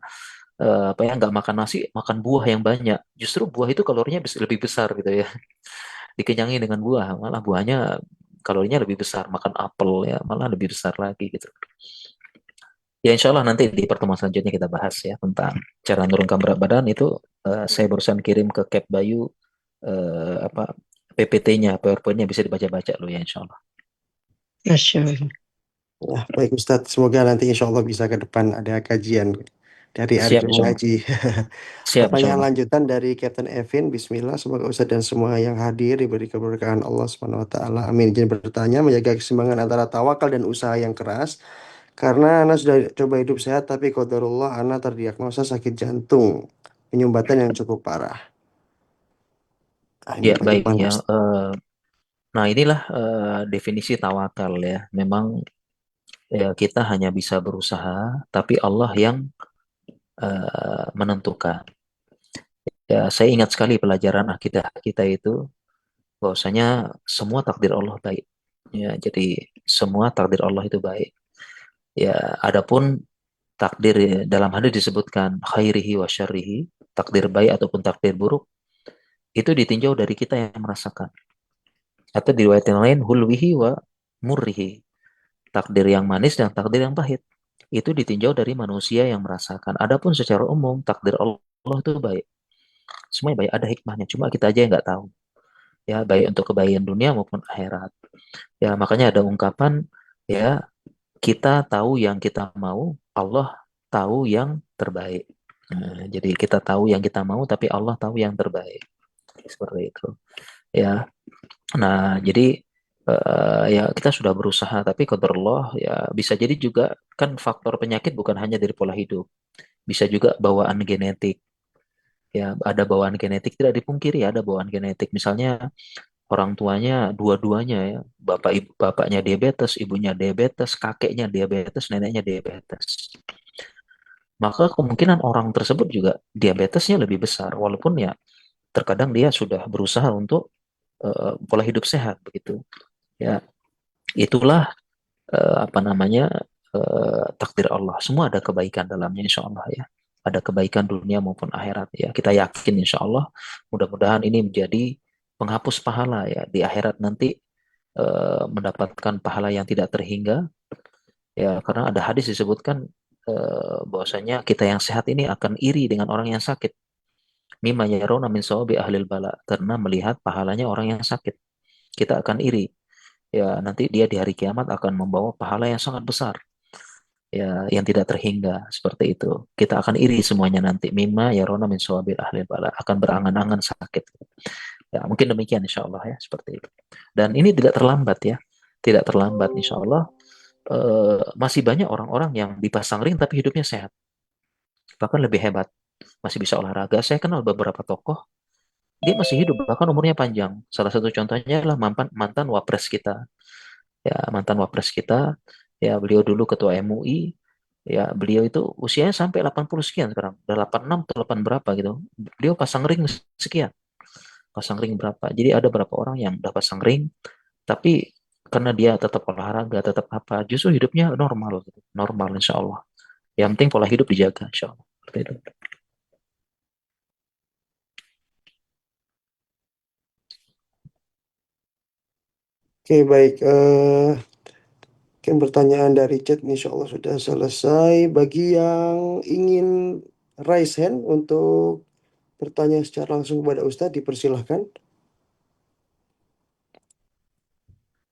apa ya nggak makan nasi, makan buah yang banyak, justru buah itu kalorinya lebih besar gitu ya. Dikenyangi dengan buah, malah buahnya kalorinya lebih besar. Makan apel ya malah lebih besar lagi gitu. Ya insya Allah nanti di pertemuan selanjutnya kita bahas ya tentang cara menurunkan berat badan itu. Saya barusan kirim ke Cap Bayu apa PPT-nya, PowerPoint-nya bisa dibaca-baca lo ya insya Allah. Masya Allah. Nah, baik Ustadz. Semoga nanti insya Allah bisa ke depan ada kajian dari Siap Arjo insya Allah. Mengaji. Siap insya Pertanyaan Allah. lanjutan dari Captain Evin. Bismillah. Semoga Ustadz dan semua yang hadir diberi keberkahan Allah Subhanahu Wa Taala. Amin. Izin bertanya, menjaga keseimbangan antara tawakal dan usaha yang keras. Karena Ana sudah coba hidup sehat, tapi qadarullah Ana terdiagnosa sakit jantung, penyumbatan yang cukup parah. Ah, ini Ya baik bagaimana ya. Ustadz? Nah inilah definisi tawakal ya. Memang ya, kita hanya bisa berusaha, tapi Allah yang menentukan. Ya saya ingat sekali pelajaran akidah kita itu bahwasanya semua takdir Allah baik. Ya jadi semua takdir Allah itu baik. Ya adapun takdir dalam hadis disebutkan khairihi wa syarrihi, takdir baik ataupun takdir buruk itu ditinjau dari kita yang merasakan. Atau di riwayat yang lain hulwihi wa murrihi, takdir yang manis dan takdir yang pahit. Itu ditinjau dari manusia yang merasakan. Adapun secara umum takdir Allah itu baik. Semuanya baik, ada hikmahnya. Cuma kita aja yang nggak tahu. Ya, baik untuk kebaikan dunia maupun akhirat. Ya, makanya ada ungkapan ya, kita tahu yang kita mau, Allah tahu yang terbaik. Nah, jadi kita tahu yang kita mau, tapi Allah tahu yang terbaik. Seperti itu. ya. Nah, jadi ya kita sudah berusaha, tapi qadarullah ya bisa jadi juga kan faktor penyakit bukan hanya dari pola hidup, bisa juga bawaan genetik. Ya, ada bawaan genetik tidak dipungkiri, ada bawaan genetik. Misalnya orang tuanya dua-duanya ya, bapak ibu bapaknya diabetes, ibunya diabetes, kakeknya diabetes, neneknya diabetes. Maka kemungkinan orang tersebut juga diabetesnya lebih besar, walaupun ya terkadang dia sudah berusaha untuk pola hidup sehat begitu. Ya, itulah apa namanya takdir Allah. Semua ada kebaikan dalamnya insya Allah ya. Ada kebaikan dunia maupun akhirat ya. Kita yakin insya Allah mudah-mudahan ini menjadi penghapus pahala ya di akhirat nanti mendapatkan pahala yang tidak terhingga ya karena ada hadis disebutkan bahwasanya kita yang sehat ini akan iri dengan orang yang sakit. Mimma yarawna min sawabi ahlil bala karena melihat pahalanya orang yang sakit. Kita akan iri. Ya, nanti dia di hari kiamat akan membawa pahala yang sangat besar. Ya, yang tidak terhingga seperti itu. Kita akan iri semuanya nanti. Mimma yarawna min sawabi ahlil bala akan berangan-angan sakit. Ya, mungkin demikian insya Allah ya seperti itu. Dan ini tidak terlambat ya. Tidak terlambat insya Allah. Masih banyak orang-orang yang dipasang ring tapi hidupnya sehat. Bahkan lebih hebat. Masih bisa olahraga. Saya kenal beberapa tokoh dia masih hidup bahkan umurnya panjang. Salah satu contohnya adalah mantan mantan wapres kita. Ya, mantan wapres kita. Ya, beliau dulu ketua MUI. Ya, beliau itu usianya sampai 80 sekian sekarang. Udah 86 atau 8 berapa gitu. Beliau pasang ring sekian. Pasang ring berapa. Jadi ada beberapa orang yang udah pasang ring tapi karena dia tetap olahraga, tetap apa, justru hidupnya normal gitu. Normal insya Allah. Yang penting pola hidup dijaga insya Allah. Seperti itu. Oke, baik. Mungkin pertanyaan dari chat insya Allah sudah selesai. Bagi yang ingin raise hand untuk bertanya secara langsung kepada Ustadz, dipersilahkan.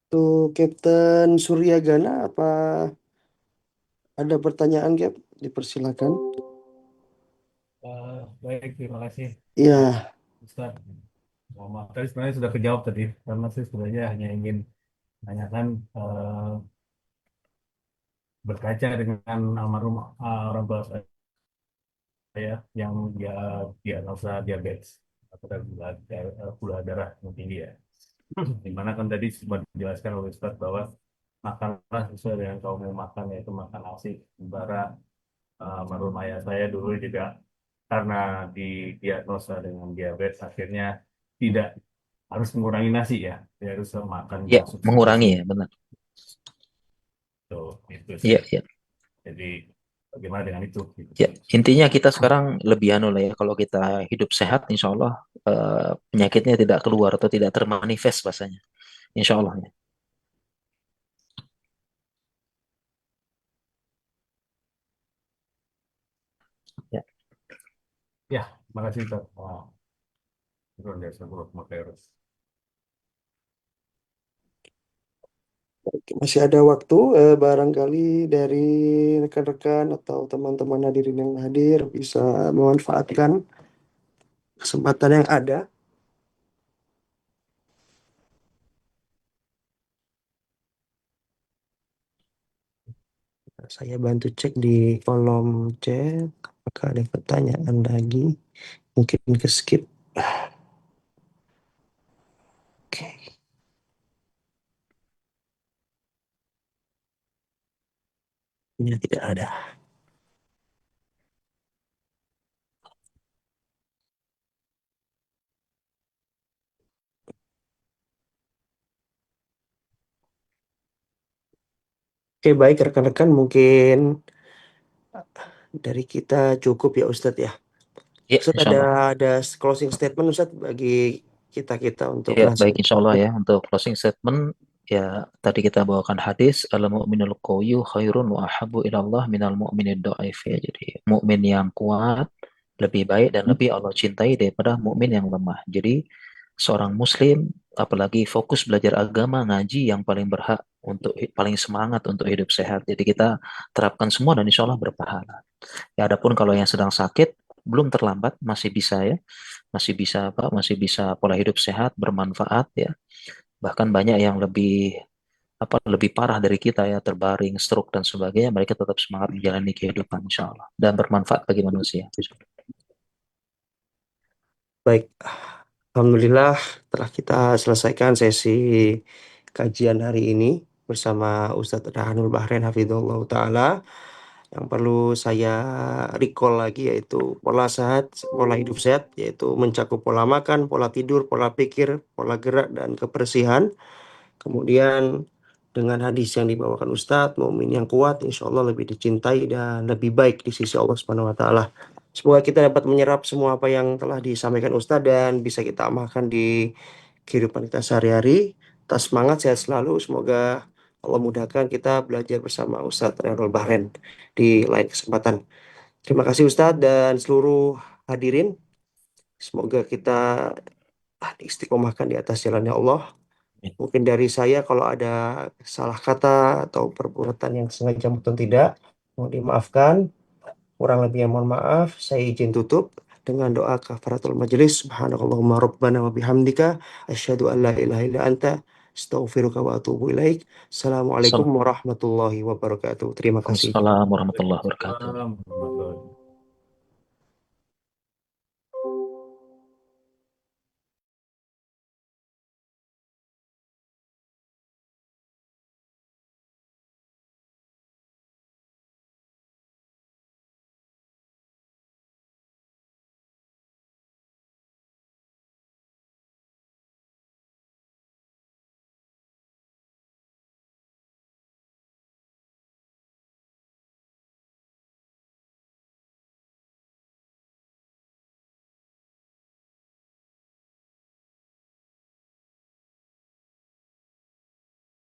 Tuh, Captain Suryagana, apa ada pertanyaan, Cap? Dipersilahkan. Baik, terima kasih. Ya, Ustaz. Mohon maaf, tadi sebenarnya sudah kejawab tadi, karena saya sebenarnya hanya ingin menanyakan berkaca dengan almarhum orang tua saya yang dia diagnosa diabetes atau gula darah yang tinggi ya. Dimana kan tadi sempat dijelaskan oleh Ustaz bahwa makanlah sesuai dengan kamu mau makan yaitu makan nasi. Bara almarhum ayah saya dulu juga karena didiagnosa dengan diabetes akhirnya tidak harus mengurangi nasi ya, dia harus makan Ya, yang substitusi. mengurangi ya, benar. Tuh, itu sih. Ya, ya. Jadi bagaimana dengan itu? Gitu. Ya, intinya kita sekarang lebih anu lah ya. Kalau kita hidup sehat, insya Allah penyakitnya tidak keluar atau tidak termanifest bahasanya. Insya Allah ya. Ya, Ya, terima kasih Ustaz. Wah, luar biasa, bro. Makasih. oke, masih ada waktu. Barangkali dari rekan-rekan atau teman-teman hadirin yang hadir bisa memanfaatkan kesempatan yang ada. Saya bantu cek di kolom chat apakah ada pertanyaan lagi. Mungkin ke skip. Oke, ini tidak ada. Oke, baik rekan-rekan, mungkin dari kita cukup ya Ustadz ya. ya, Ustadz insya ada Allah. ada closing statement Ustadz bagi kita untuk Ya, langsung baik insya Allah ya. Untuk closing statement, ya tadi kita bawakan hadis, al-mu'minul qawiyyu khairun wa ahabbu ilallah minal mu'minid dha'if ya. Jadi, mukmin yang kuat lebih baik dan lebih Allah cintai daripada mukmin yang lemah. Jadi, seorang muslim apalagi fokus belajar agama ngaji yang paling berhak untuk paling semangat untuk hidup sehat. Jadi kita terapkan semua dan insya Allah berpahala. Ya, adapun kalau yang sedang sakit belum terlambat, masih bisa ya, masih bisa apa, masih bisa pola hidup sehat, bermanfaat ya. Bahkan banyak yang lebih parah dari kita ya, terbaring, stroke dan sebagainya, mereka tetap semangat menjalani kehidupan insya Allah dan bermanfaat bagi manusia. Baik, Alhamdulillah telah kita selesaikan sesi kajian hari ini bersama Ustadz Rahanul Bahren Hafidhullah Ta'ala. Yang perlu saya recall lagi yaitu pola sehat, pola hidup sehat, yaitu mencakup pola makan, pola tidur, pola pikir, pola gerak, dan kebersihan. Kemudian dengan hadis yang dibawakan Ustadz, mukmin yang kuat insya Allah lebih dicintai dan lebih baik di sisi Allah Subhanahu wa Ta'ala. Semoga kita dapat menyerap semua apa yang telah disampaikan Ustadz dan bisa kita amalkan di kehidupan kita sehari-hari. Tetap semangat, sehat selalu. Semoga Allah mudahkan kita belajar bersama Ustadz Riyadul Bahren di lain kesempatan. Terima kasih Ustadz dan seluruh hadirin. Semoga kita istiqomahkan di atas jalannya Allah. Mungkin dari saya kalau ada salah kata atau perbuatan yang sengaja maupun tidak, mohon dimaafkan. Kurang lebihnya mohon maaf. Saya izin tutup dengan doa kafaratul majelis. Subhanakallahumma rabbana wa bihamdika asyhadu an la ilaha illa anta astaghfiruka wa atubu ilaik. Assalamualaikum warahmatullahi wabarakatuh. Terima kasih. Assalamualaikum warahmatullahi wabarakatuh. Waalaikumsalam.